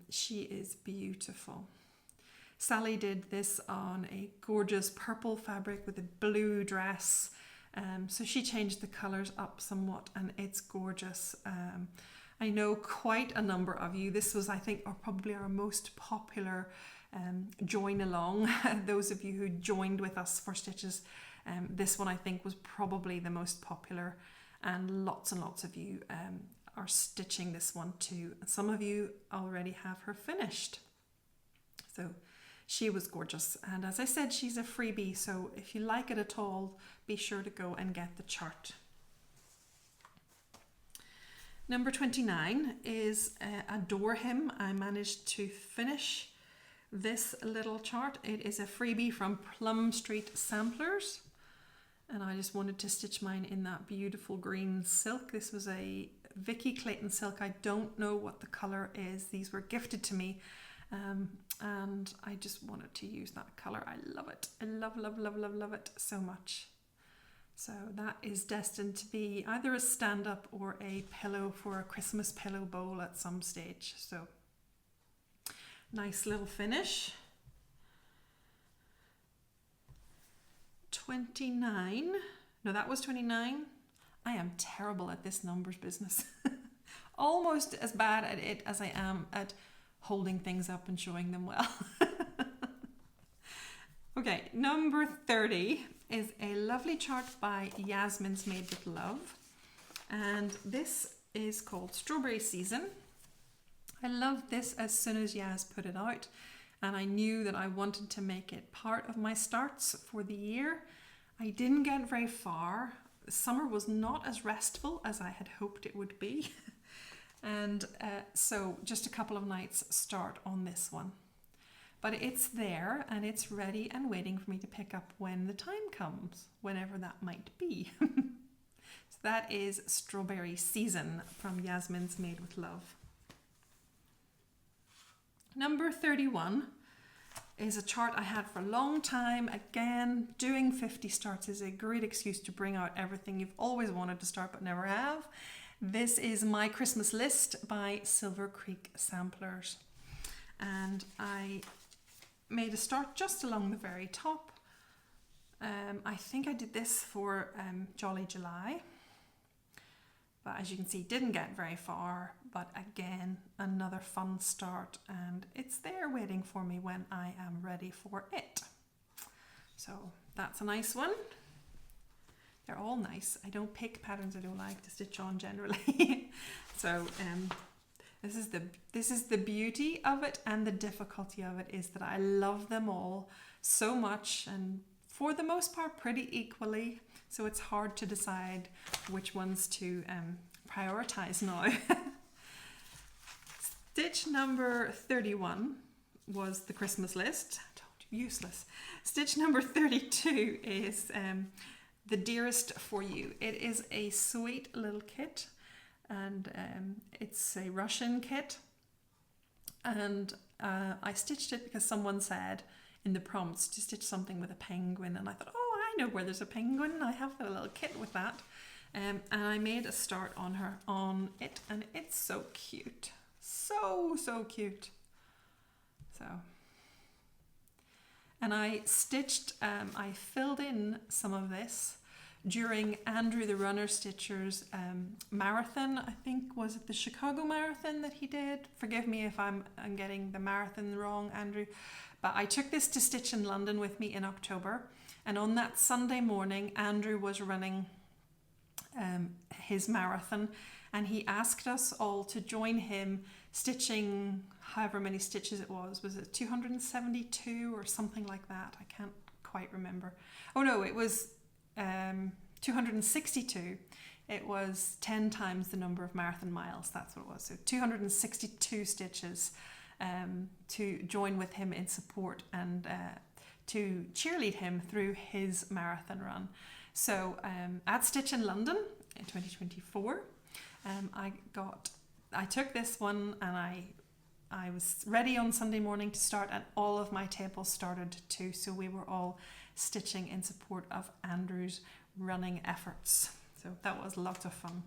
She is beautiful. Sally did this on a gorgeous purple fabric with a blue dress. So she changed the colours up somewhat, and it's gorgeous. I know quite a number of you, this was, I think, probably our most popular join along. Those of you who joined with us for stitches, this one I think was probably the most popular, and lots of you are stitching this one too. Some of you already have her finished. So she was gorgeous, and as I said, she's a freebie, so if you like it at all, be sure to go and get the chart. Number 29 is Adore Him. I managed to finish this little chart. It is a freebie from Plum Street Samplers, and I just wanted to stitch mine in that beautiful green silk. This was a Vicky Clayton silk. I don't know what the colour is. These were gifted to me. And I just wanted to use that colour. I love it. I love it so much. So that is destined to be either a stand-up or a pillow for a Christmas pillow bowl at some stage. So nice little finish. 29. No, that was 29. I am terrible at this numbers business. Almost as bad at it as I am at holding things up and showing them well. Okay, number 30 is a lovely chart by Yasmin's Made with Love, and this is called Strawberry Season. I loved this as soon as Yas put it out, and I knew that I wanted to make it part of my starts for the year. I didn't get very far. Summer was not as restful as I had hoped it would be. And so just a couple of nights start on this one. But it's there and it's ready and waiting for me to pick up when the time comes, whenever that might be. So that is Strawberry Season from Yasmin's Made with Love. Number 31 is a chart I had for a long time. Again, doing 50 starts is a great excuse to bring out everything you've always wanted to start but never have. This is My Christmas List by Silver Creek Samplers, and I made a start just along the very top. I think I did this for Jolly July. But as you can see, didn't get very far, but again, another fun start, and it's there waiting for me when I am ready for it. So that's a nice one. They're all nice. I don't pick patterns I don't like to stitch on generally. So this is the beauty of it, and the difficulty of it is that I love them all so much, and for the most part pretty equally. So it's hard to decide which ones to prioritize now. Stitch number 31 was the Christmas list. Useless. Stitch number 32 is the Dearest for You. It is a sweet little kit, and it's a Russian kit, and I stitched it because someone said in the prompts to stitch something with a penguin, and I thought, oh, I know where there's a penguin. I have a little kit with that, and I made a start on it, and it's so cute, so cute. So, and I stitched, I filled in some of this during Andrew the Runner Stitcher's marathon. I think, was it the Chicago Marathon that he did? Forgive me if I'm getting the marathon wrong, Andrew. But I took this to Stitch in London with me in October. And on that Sunday morning, Andrew was running his marathon. And he asked us all to join him stitching however many stitches it was. Was it 272 or something like that? I can't quite remember. Oh no, it was 262. It was 10 times the number of marathon miles. That's what it was. So 262 stitches to join with him in support and to cheerlead him through his marathon run. So at Stitch in London in 2024, I took this one, and I was ready on Sunday morning to start, and all of my tables started too. So we were all stitching in support of Andrew's running efforts. So that was lots of fun.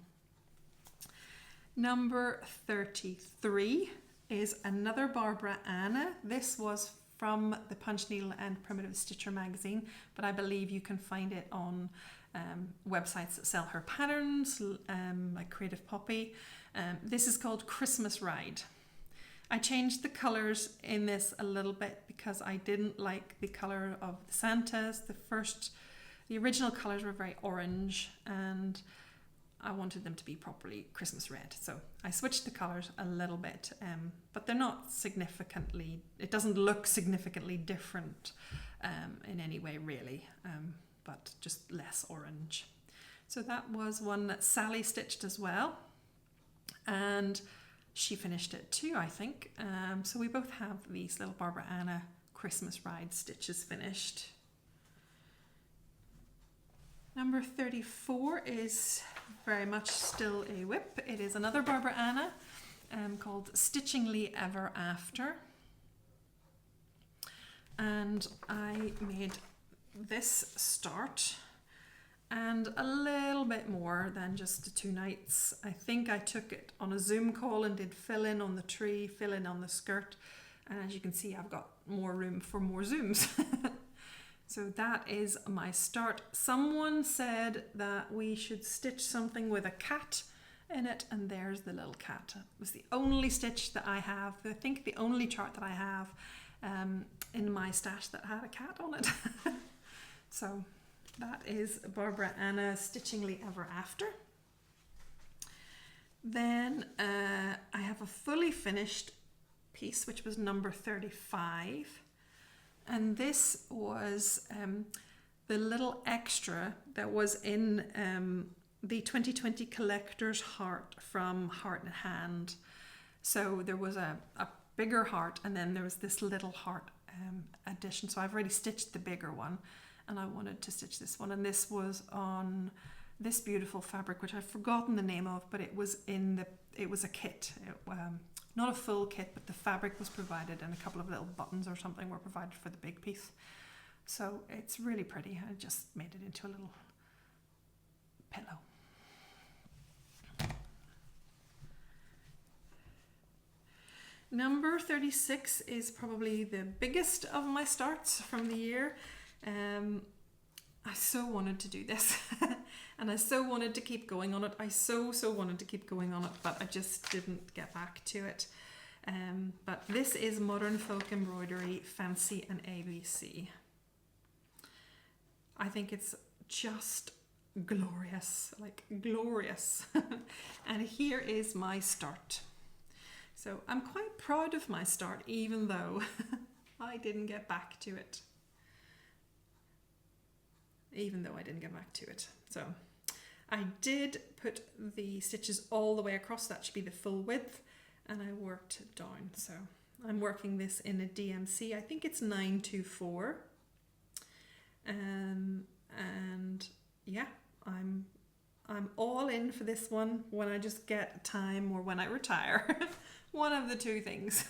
Number 33 is another Barbara Anna. This was from the Punch Needle and Primitive Stitcher magazine, but I believe you can find it on websites that sell her patterns, like Creative Poppy. This is called Christmas Ride. I changed the colours in this a little bit because I didn't like the colour of the Santas. The original colours were very orange, and I wanted them to be properly Christmas red. So I switched the colours a little bit, but they're not significantly, it doesn't look significantly different in any way really, but just less orange. So that was one that Sally stitched as well, and she finished it too, I think. So we both have these little Barbara Anna Christmas Ride stitches finished. Number 34 is very much still a whip. It is another Barbara Anna called Stitchingly Ever After. And I made this start and a little bit more than just 2 nights. I think I took it on a Zoom call and did fill in on the tree, fill in on the skirt. And as you can see, I've got more room for more Zooms. So that is my start. Someone said that we should stitch something with a cat in it, and there's the little cat. It was the only stitch that I have, I think the only chart that I have in my stash that had a cat on it. So that is Barbara Anna Stitchingly Ever After. Then I have a fully finished piece, which was number 35. And this was the little extra that was in the 2020 Collector's Heart from Heart and Hand. So there was a bigger heart, and then there was this little heart addition. So I've already stitched the bigger one, and I wanted to stitch this one. And this was on this beautiful fabric, which I've forgotten the name of, but it was a kit. Not a full kit, but the fabric was provided, and a couple of little buttons or something were provided for the big piece. So it's really pretty. I just made it into a little pillow. Number 36 is probably the biggest of my starts from the year. I so wanted to do this and I so wanted to keep going on it. I so wanted to keep going on it, but I just didn't get back to it. But this is Modern Folk Embroidery Fancy and ABC. I think it's just glorious, like glorious. And here is my start. So I'm quite proud of my start, even though I didn't get back to it. So I did put the stitches all the way across. That should be the full width, and I worked down. So I'm working this in a DMC. I think it's 924. And yeah, I'm all in for this one when I just get time or when I retire. One of the two things.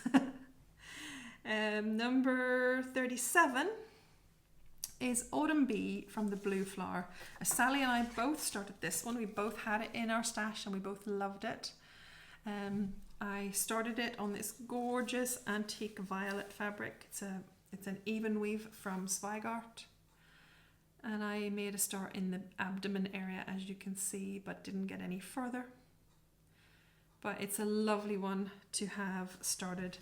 Number 37 is Autumn Bee from the Blue Flower. Sally and I both started this one. We both had it in our stash and we both loved it. I started it on this gorgeous antique violet fabric. It's an even weave from Sweetheart. And I made a start in the abdomen area, as you can see, but didn't get any further. But it's a lovely one to have started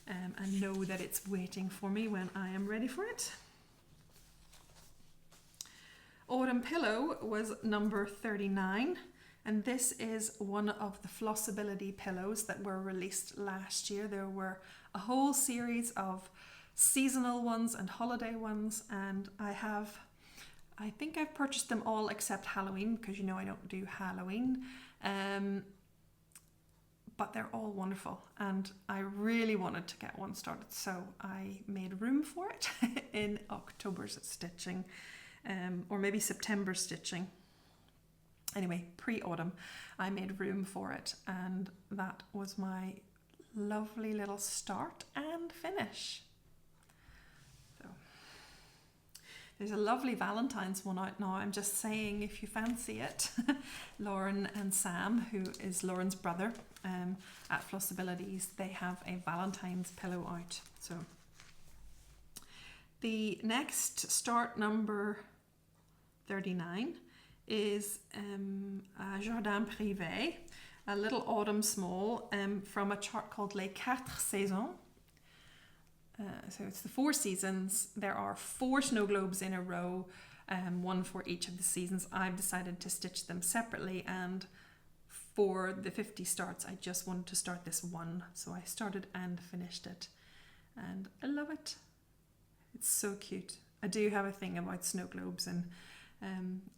and know that it's waiting for me when I am ready for it. Autumn Pillow was number 39, and this is one of the Flossability pillows that were released last year. There were a whole series of seasonal ones and holiday ones, and I think I've purchased them all except Halloween, because you know I don't do Halloween. But they're all wonderful, and I really wanted to get one started, so I made room for it in October's stitching, or maybe September stitching. Anyway, pre-autumn, I made room for it, and that was my lovely little start and finish. There's a lovely Valentine's one out now. I'm just saying, if you fancy it. Lauren and Sam, who is Lauren's brother, at Flossabilities, they have a Valentine's pillow out. So the next start, number 39, is a Jardin Privé, a little autumn small from a chart called Les Quatre Saisons. So it's the 4 seasons. There are 4 snow globes in a row, one for each of the seasons. I've decided to stitch them separately, and for the 50 starts I just wanted to start this one, so I started and finished it, and I love it. It's so cute. I do have a thing about snow globes, and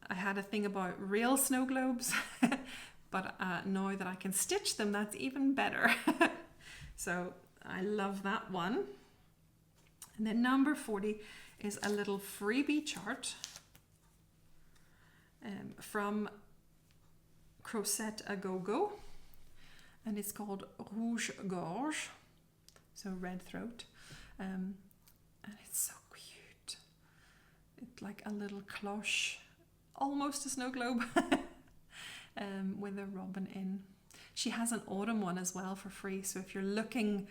I had a thing about real snow globes, but now that I can stitch them, that's even better. So I love that one. And then number 40 is a little freebie chart from Crochet A Go-Go, and it's called Rouge Gorge, so red throat, and it's so cute. It's like a little cloche, almost a snow globe, with a robin in. She has an autumn one as well for free, so if you're looking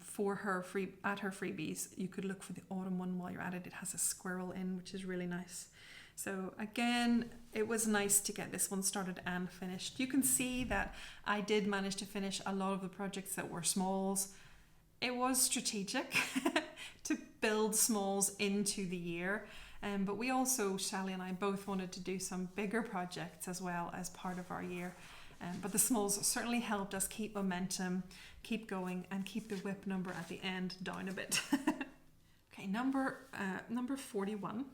for her freebies, you could look for the autumn one while you're at it. It has a squirrel in, which is really nice. So again, it was nice to get this one started and finished. You can see that I did manage to finish a lot of the projects that were smalls. It was strategic to build smalls into the year, but we also, Sally and I, both wanted to do some bigger projects as well as part of our year. But the smalls certainly helped us keep momentum, keep going, and keep the whip number at the end down a bit. Okay, number 41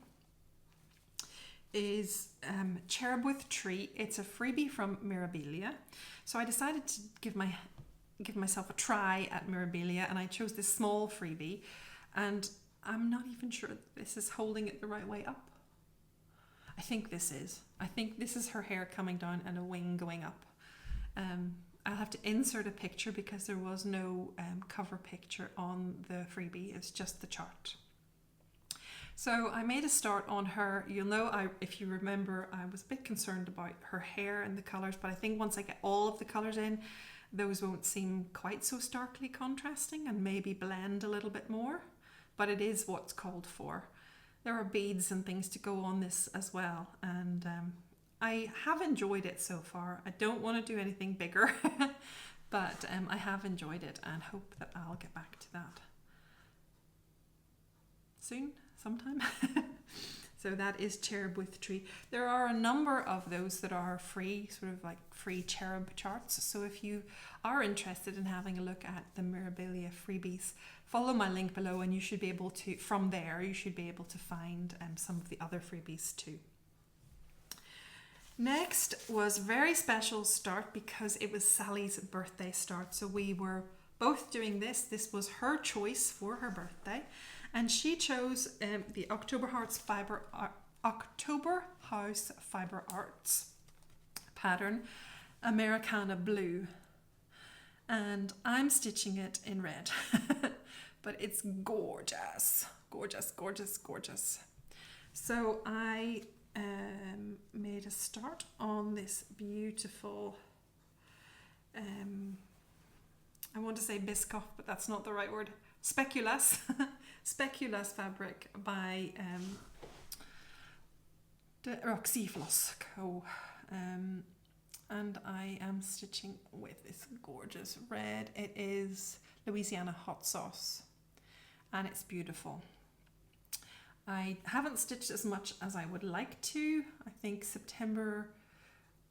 is Cherub with Tree. It's a freebie from Mirabilia. So I decided to give myself a try at Mirabilia, and I chose this small freebie, and I'm not even sure this is holding it the right way up. I think this is her hair coming down and a wing going up. I'll have to insert a picture because there was no cover picture on the freebie. It's just the chart. So I made a start on her. You'll know, if you remember, I was a bit concerned about her hair and the colours, but I think once I get all of the colours in, those won't seem quite so starkly contrasting and maybe blend a little bit more, but it is what's called for. there are beads and things to go on this as well, and I have enjoyed it so far. I don't want to do anything bigger, but I have enjoyed it and hope that I'll get back to that soon, sometime. So that is Cherub with Tree. There are a number of those that are free, sort of like free cherub charts. So if you are interested in having a look at the Mirabilia freebies, follow my link below and you should be able to, from there, you should be able to find some of the other freebies too. Next was very special start because it was Sally's birthday start. So we were both doing this. This was her choice for her birthday. And she chose the October House Fiber Arts pattern, Americana Blue. And I'm stitching it in red, but it's gorgeous, gorgeous, gorgeous, gorgeous. So I made a start on this beautiful, I want to say biscoff, but that's not the right word, speculoos, speculoos fabric by Roxy Floss Co. And I am stitching with this gorgeous red. It is Louisiana hot sauce and it's beautiful. I haven't stitched as much as I would like to. I think September,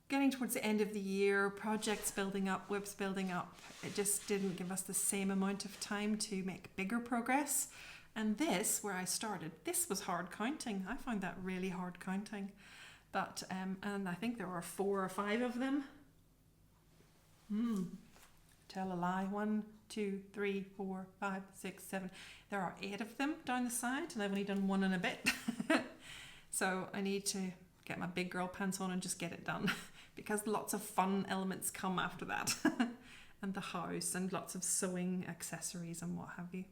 getting towards the end of the year, projects building up, WIPs building up, it just didn't give us the same amount of time to make bigger progress. And this, where I started, this was hard counting. I found that really hard counting. But, and I think there were 4 or 5 of them. Tell a lie. 1, 2, 3, 4, 5, 6, 7. There are 8 of them down the side, and I've only done 1 and a bit. So I need to get my big girl pants on and just get it done, because lots of fun elements come after that. And the house and lots of sewing accessories and what have you.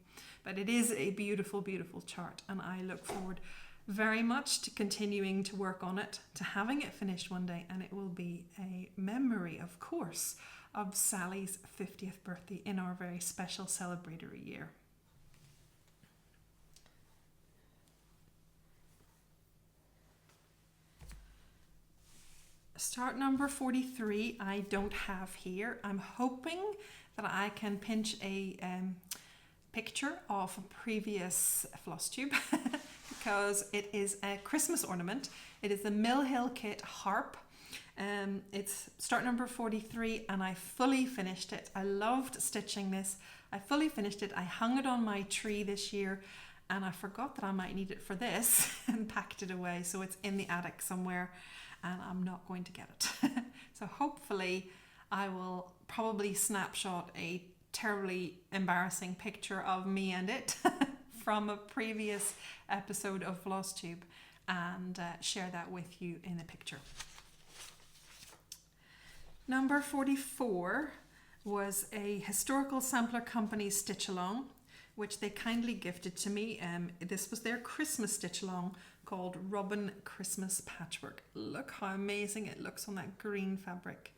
But it is a beautiful, beautiful chart, and I look forward very much to continuing to work on it, to having it finished one day, and it will be a memory, of course, of Sally's 50th birthday in our very special celebratory year. Start number 43 I don't have here. I'm hoping that I can pinch a picture of a previous Flosstube because it is a Christmas ornament. It is the Mill Hill Kit Harp. It's start number 43 and I fully finished it. I loved stitching this. I fully finished it. I hung it on my tree this year and I forgot that I might need it for this and packed it away. So it's in the attic somewhere and I'm not going to get it. So hopefully I will probably snapshot a terribly embarrassing picture of me and it from a previous episode of Flosstube and share that with you in a picture. Number 44 was a Historical Sampler Company stitch along, which they kindly gifted to me. This was their Christmas stitch along called Robin Christmas Patchwork. Look how amazing it looks on that green fabric.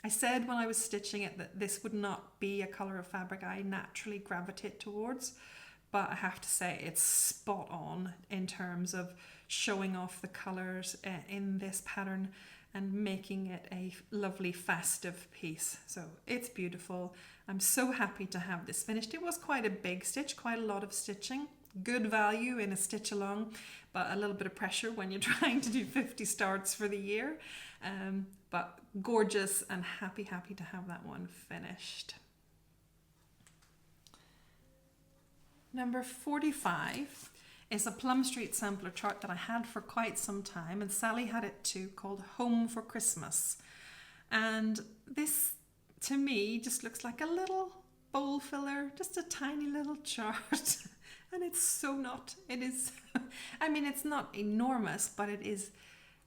I said when I was stitching it that this would not be a colour of fabric I naturally gravitate towards, but I have to say it's spot on in terms of showing off the colours in this pattern and making it a lovely festive piece. So it's beautiful. I'm so happy to have this finished. It was quite a big stitch, quite a lot of stitching. Good value in a stitch along, but a little bit of pressure when you're trying to do 50 starts for the year. But gorgeous and happy to have that one finished. Number 45 is a Plum Street sampler chart that I had for quite some time, and Sally had it too, called Home for Christmas. And this, to me, just looks like a little bowl filler, just a tiny little chart. And it's so not. It is, I mean, it's not enormous, but it is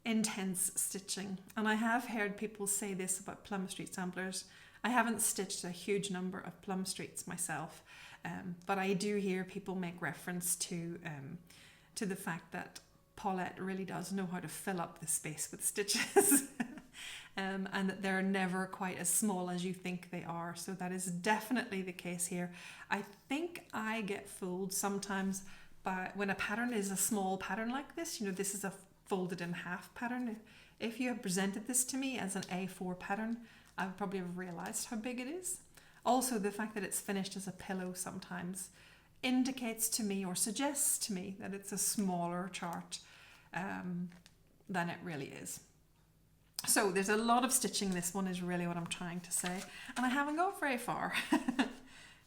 intense stitching. And I have heard people say this about Plum Street samplers. I haven't stitched a huge number of Plum Streets myself, but I do hear people make reference to the fact that Paulette really does know how to fill up the space with stitches. And that they're never quite as small as you think they are. So that is definitely the case here. I think I get fooled sometimes But when a pattern is a small pattern like this, you know, this is a folded in half pattern. If you had presented this to me as an A4 pattern, I would probably have realized how big it is. Also, the fact that it's finished as a pillow sometimes indicates to me or suggests to me that it's a smaller chart than it really is. So there's a lot of stitching. This one is really what I'm trying to say, and I haven't got very far.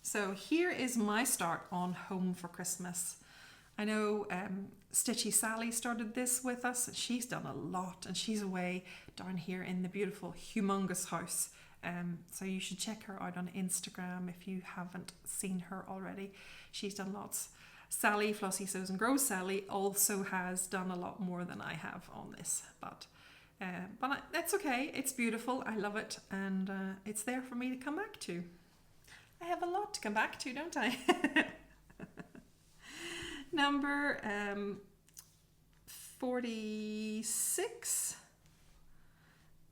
So here is my start on Home for Christmas. I know Stitchy Sally started this with us. She's done a lot, and she's away down here in the beautiful, humongous house. So you should check her out on Instagram if you haven't seen her already. She's done lots. Sally, Flossie Sews and Grows Sally, also has done a lot more than I have on this, but that's okay. It's beautiful. I love it, and it's there for me to come back to. I have a lot to come back to, don't I? Number 46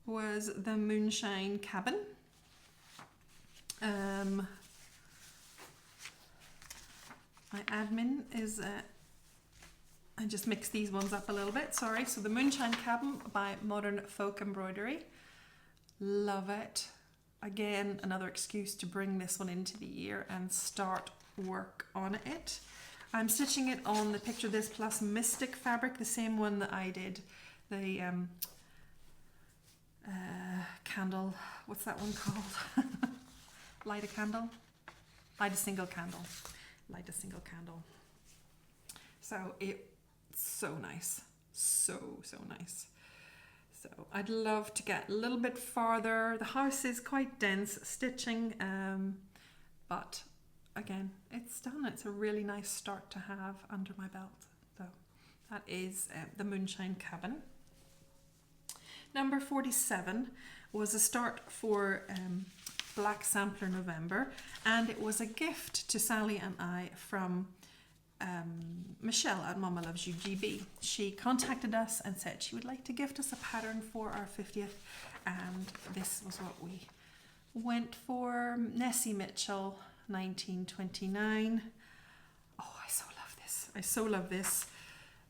was the Moonshine Cabin. My admin is, I just mixed these ones up a little bit, sorry. So the Moonshine Cabin by Modern Folk Embroidery. Love it. Again, another excuse to bring this one into the year and start work on it. I'm stitching it on the Picture This Plus Mystic fabric, the same one that I did the candle, what's that one called? Light a candle? Light a single candle. Light a single candle. So it's so nice. So nice. So I'd love to get a little bit farther. The house is quite dense stitching, but again, it's done. It's a really nice start to have under my belt. So that is the Moonshine Cabin. Number 47 was a start for Black Sampler November, and it was a gift to Sally and I from Michelle at Mama Loves You GB. She contacted us and said she would like to gift us a pattern for our 50th, and this was what we went for. Nessie Mitchell, 1929. Oh, I so love this. I so love this.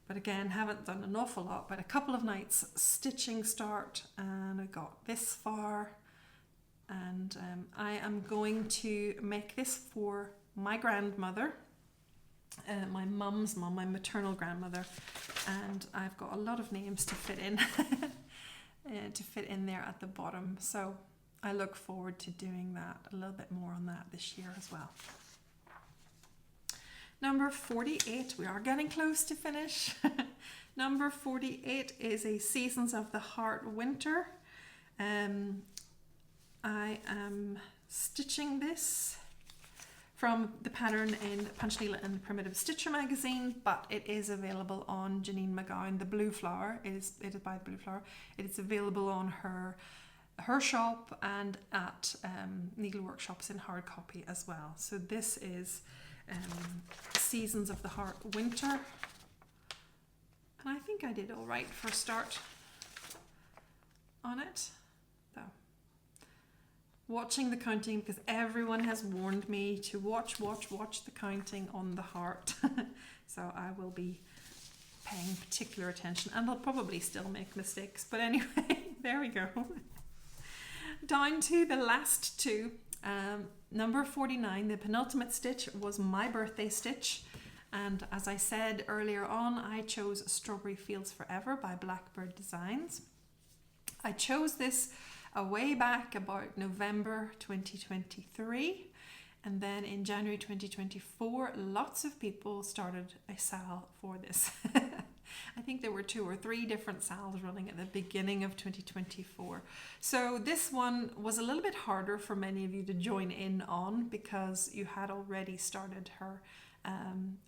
But again, haven't done an awful lot, but a couple of nights stitching start, and I got this far. And I am going to make this for my grandmother, my mum's mum, my maternal grandmother, and I've got a lot of names to fit in there at the bottom. So I look forward to doing that, a little bit more on that this year as well. Number 48, we are getting close to finish. Number 48 is a Seasons of the Heart Winter. I am stitching this from the pattern in Punch Needle and Primitive Stitcher magazine, but it is available on Janine McGowan, the Blue Flower. It is by the Blue Flower. It is available on her shop and at Needle Workshops in hard copy as well. So this is Seasons of the Heart Winter, and I think I did all right for a start on it. Watching the counting, because everyone has warned me to watch the counting on the heart. So I will be paying particular attention, and I'll probably still make mistakes, but anyway, there we go. Down to the last two. Number 49, the penultimate stitch, was my birthday stitch, and as I said earlier on, I chose Strawberry Fields Forever by Blackbird Designs. I chose this way back about November 2023, and then in January 2024 lots of people started a sale for this. I think there were 2 or 3 different sales running at the beginning of 2024. So this one was a little bit harder for many of you to join in on, because you had already started her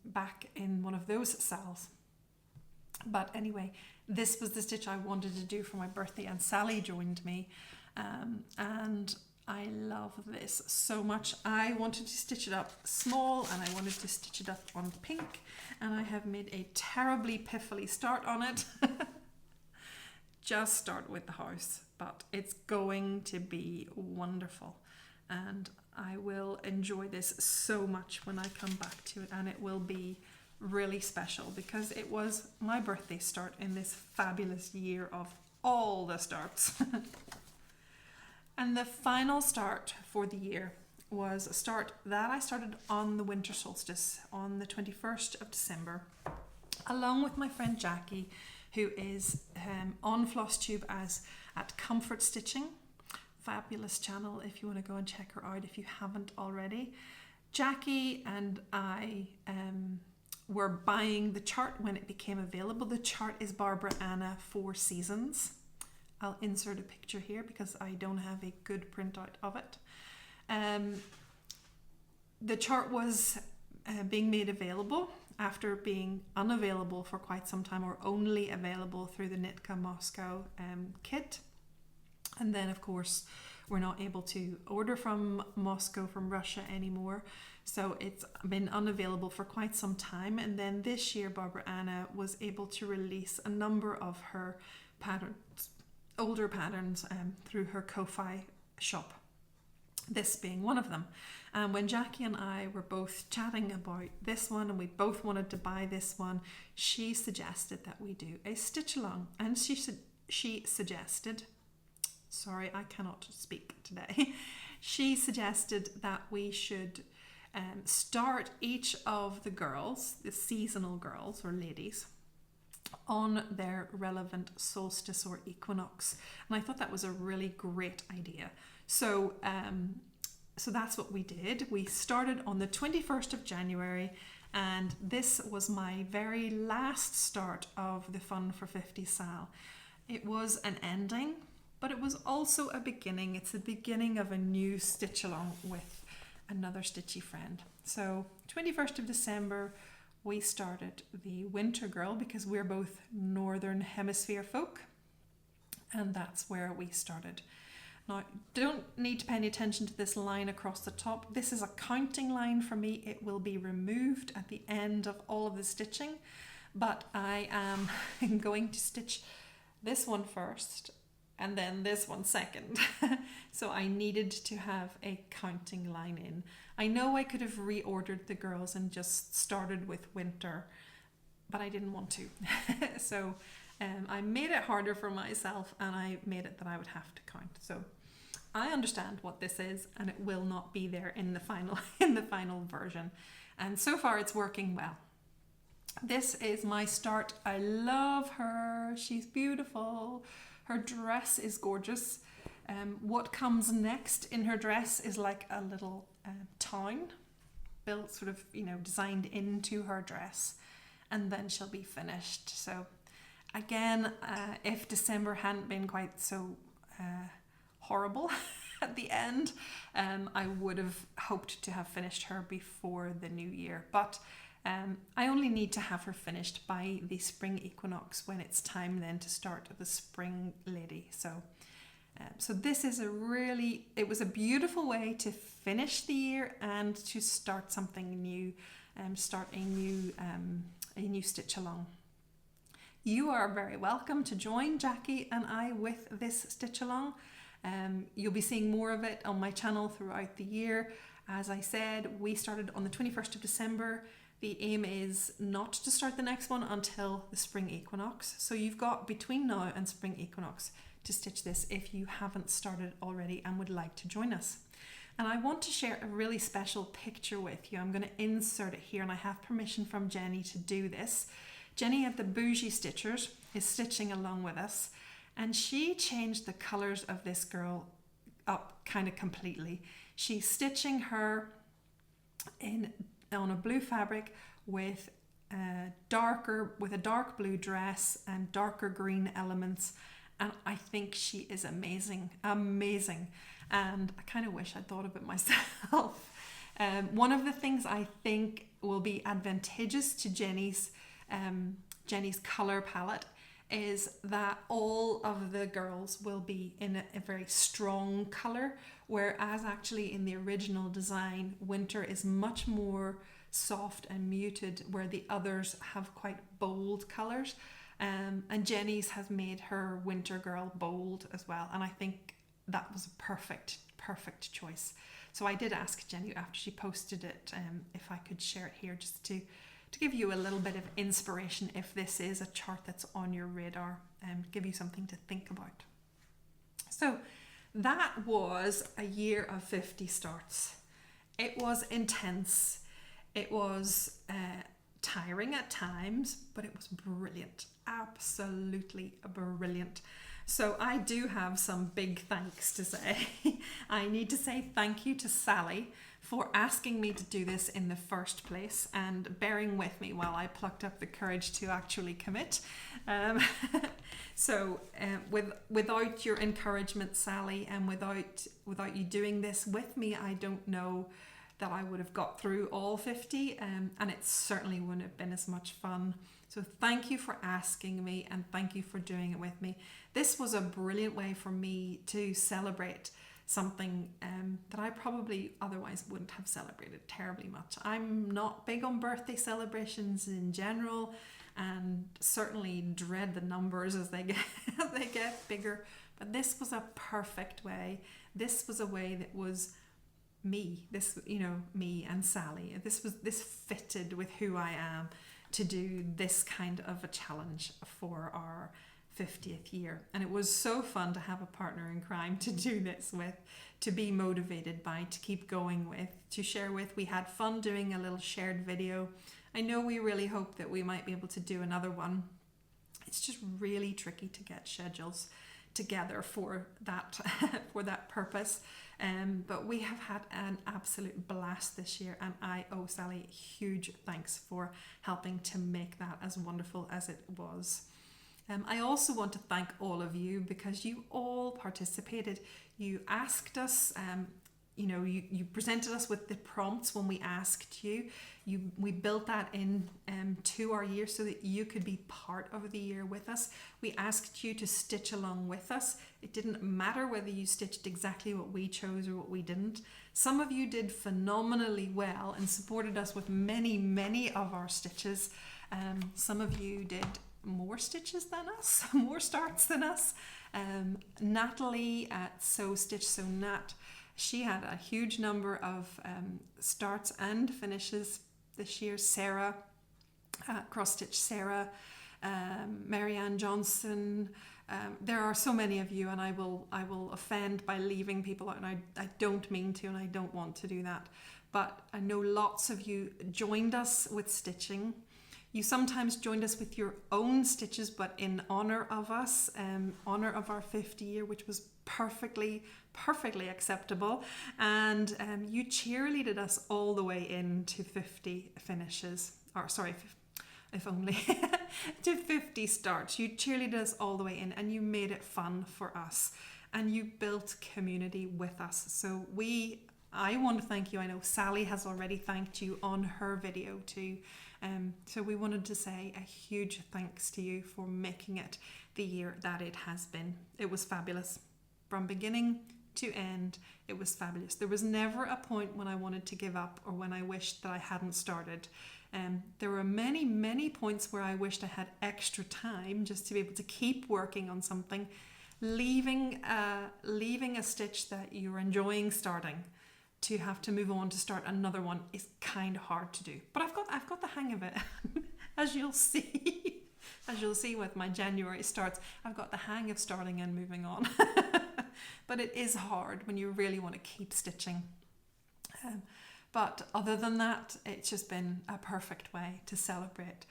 back in one of those sales. But anyway, this was the stitch I wanted to do for my birthday, and Sally joined me, and I love this so much. I wanted to stitch it up small, and I wanted to stitch it up on pink, and I have made a terribly piffly start on it. Just start with the house, but it's going to be wonderful, and I will enjoy this so much when I come back to it, and it will be really special because it was my birthday start in this fabulous year of all the starts. And the final start for the year was a start that I started on the winter solstice on the 21st of December, along with my friend Jackie, who is on Flosstube as at Comfort Stitching. Fabulous channel if you want to go and check her out if you haven't already. Jackie and I were buying the chart when it became available. The chart is Barbara Anna 4 Seasons. I'll insert a picture here because I don't have a good printout of it. The chart was being made available after being unavailable for quite some time, or only available through the Nitka Moscow kit. And then of course we're not able to order from Moscow from Russia anymore, so it's been unavailable for quite some time. And then this year Barbara Anna was able to release a number of her patterns, older patterns, through her Ko-Fi shop, this being one of them. And when Jackie and I were both chatting about this one and we both wanted to buy this one, she suggested that we do a stitch along. And she suggested, sorry, I cannot speak today. She suggested that we should start each of the girls, the seasonal girls or ladies, on their relevant solstice or equinox. And I thought that was a really great idea. So that's what we did. We started on the 21st of January, and this was my very last start of the Fun for 50 Sal. It was an ending, but it was also a beginning. It's the beginning of a new stitch along with another stitchy friend. So 21st of December, we started the Winter Girl because we're both Northern Hemisphere folk, and that's where we started. Now, don't need to pay any attention to this line across the top. This is a counting line for me. It will be removed at the end of all of the stitching, but I am going to stitch this one first and then this one second. So I needed to have a counting line in. I know I could have reordered the girls and just started with Winter, but I didn't want to. So I made it harder for myself, and I made it that I would have to count. So I understand what this is, and it will not be there in the final version. And so far it's working well. This is my start. I love her. She's beautiful. Her dress is gorgeous. What comes next in her dress is like a little town built, sort of, designed into her dress, and then she'll be finished. So again, if December hadn't been quite so horrible at the end, I would have hoped to have finished her before the new year. But I only need to have her finished by the spring equinox, when it's time then to start the spring lady. So this is it was a beautiful way to finish the year and to start something new, start a new stitch along. You are very welcome to join Jackie and I with this stitch along. You'll be seeing more of it on my channel throughout the year. As I said, we started on the 21st of December. The aim is not to start the next one until the spring equinox. So you've got between now and spring equinox to stitch this if you haven't started already and would like to join us. And I want to share a really special picture with you. I'm going to insert it here, and I have permission from Jenny to do this. Jenny at the Bougie Stitchers is stitching along with us, and she changed the colours of this girl up kind of completely. She's stitching her on a blue fabric with a dark blue dress and darker green elements, and I think she is amazing. And I kind of wish I'd thought of it myself. One of the things I think will be advantageous to Jenny's color palette is that all of the girls will be in a very strong color, whereas actually in the original design, Winter is much more soft and muted, where the others have quite bold colors. And Jenny's has made her Winter girl bold as well, and I think that was a perfect choice. So I did ask Jenny after she posted it if I could share it here, just to to give you a little bit of inspiration if this is a chart that's on your radar, and give you something to think about. So that was a year of 50 starts. It was intense. It was tiring at times, but it was brilliant. Absolutely brilliant. So I do have some big thanks to say. I need to say thank you to Sally for asking me to do this in the first place and bearing with me while I plucked up the courage to actually commit. Without your encouragement, Sally, and without you doing this with me, I don't know that I would have got through all 50, and it certainly wouldn't have been as much fun. So thank you for asking me, and thank you for doing it with me. This was a brilliant way for me to celebrate something that I probably otherwise wouldn't have celebrated terribly much. I'm not big on birthday celebrations in general, and certainly dread the numbers as they get bigger. But this was a perfect way. This was a way that was me. Me and Sally. This fitted with who I am to do this kind of a challenge for our 50th year. And it was so fun to have a partner in crime to do this with, to be motivated by, to keep going with, to share with. We had fun doing a little shared video. I know we really hope that we might be able to do another one. It's just really tricky to get schedules together for that for that purpose. But we have had an absolute blast this year, and I owe Sally huge thanks for helping to make that as wonderful as it was. I also want to thank all of you, because you all participated. You asked us, you presented us with the prompts when we asked you. We built that in to our year so that you could be part of the year with us. We asked you to stitch along with us. It didn't matter whether you stitched exactly what we chose or what we didn't. Some of you did phenomenally well and supported us with many, many of our stitches. Some of you did more stitches than us, more starts than us. Natalie at Sew Stitch Sew Nat, she had a huge number of starts and finishes this year. Sarah, Cross Stitch Sarah, Marianne Johnson. There are so many of you, and I will offend by leaving people out, and I don't mean to, and I don't want to do that. But I know lots of you joined us with stitching. You sometimes joined us with your own stitches, but in honor of us, honor of our 50 year, which was perfectly acceptable. And you cheerleaded us all the way into 50 finishes, or sorry, if only to 50 starts. You cheerleaded us all the way in, and you made it fun for us, and you built community with us. So I want to thank you. I know Sally has already thanked you on her video too. So we wanted to say a huge thanks to you for making it the year that it has been. It was fabulous. From beginning to end, it was fabulous. There was never a point when I wanted to give up or when I wished that I hadn't started. There were many, many points where I wished I had extra time just to be able to keep working on something. Leaving a stitch that you're enjoying starting to have to move on to start another one is kind of hard to do. But I've got the hang of it, as you'll see. As you'll see with my January starts, I've got the hang of starting and moving on. But it is hard when you really want to keep stitching. But other than that, it's just been a perfect way to celebrate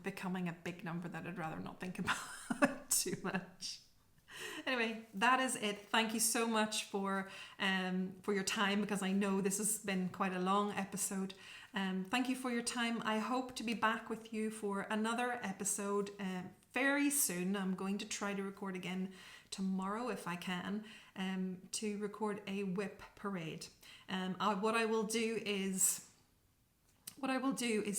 becoming a big number that I'd rather not think about too much. Anyway, that is it. Thank you so much for your time, because I know this has been quite a long episode. Thank you for your time. I hope to be back with you for another episode very soon. I'm going to try to record again tomorrow if I can, to record a whip parade. What I will do is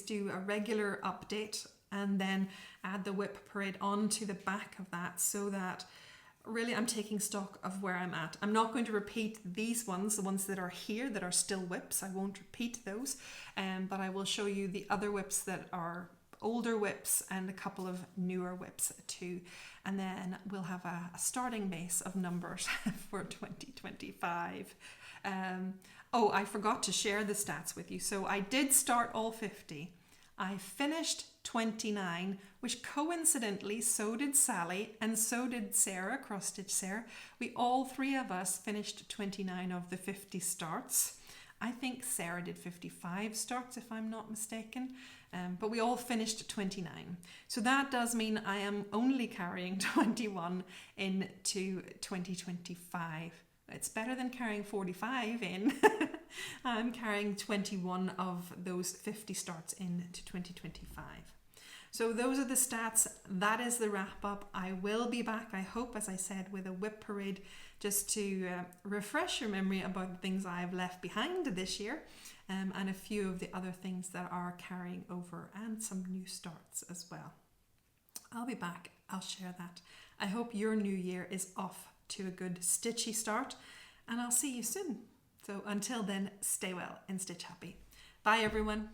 do a regular update and then add the whip parade onto the back of that, so that really I'm taking stock of where I'm at. I'm not going to repeat these ones, the ones that are here that are still whips. I won't repeat those, but I will show you the other whips that are older whips and a couple of newer whips too. And then we'll have a starting base of numbers for 2025. I forgot to share the stats with you. So I did start all 50. I finished 29, which coincidentally so did Sally and so did Sarah, Cross Stitch Sarah. We all three of us finished 29 of the 50 starts. I think Sarah did 55 starts if I'm not mistaken, but we all finished 29. So that does mean I am only carrying 21 into 2025. It's better than carrying 45 in. I'm carrying 21 of those 50 starts into 2025. So those are the stats. That is the wrap up. I will be back, I hope, as I said, with a whip parade just to refresh your memory about the things I've left behind this year, and a few of the other things that are carrying over, and some new starts as well. I'll be back. I'll share that. I hope your new year is off to a good stitchy start, and I'll see you soon. So until then, stay well and stitch happy. Bye everyone.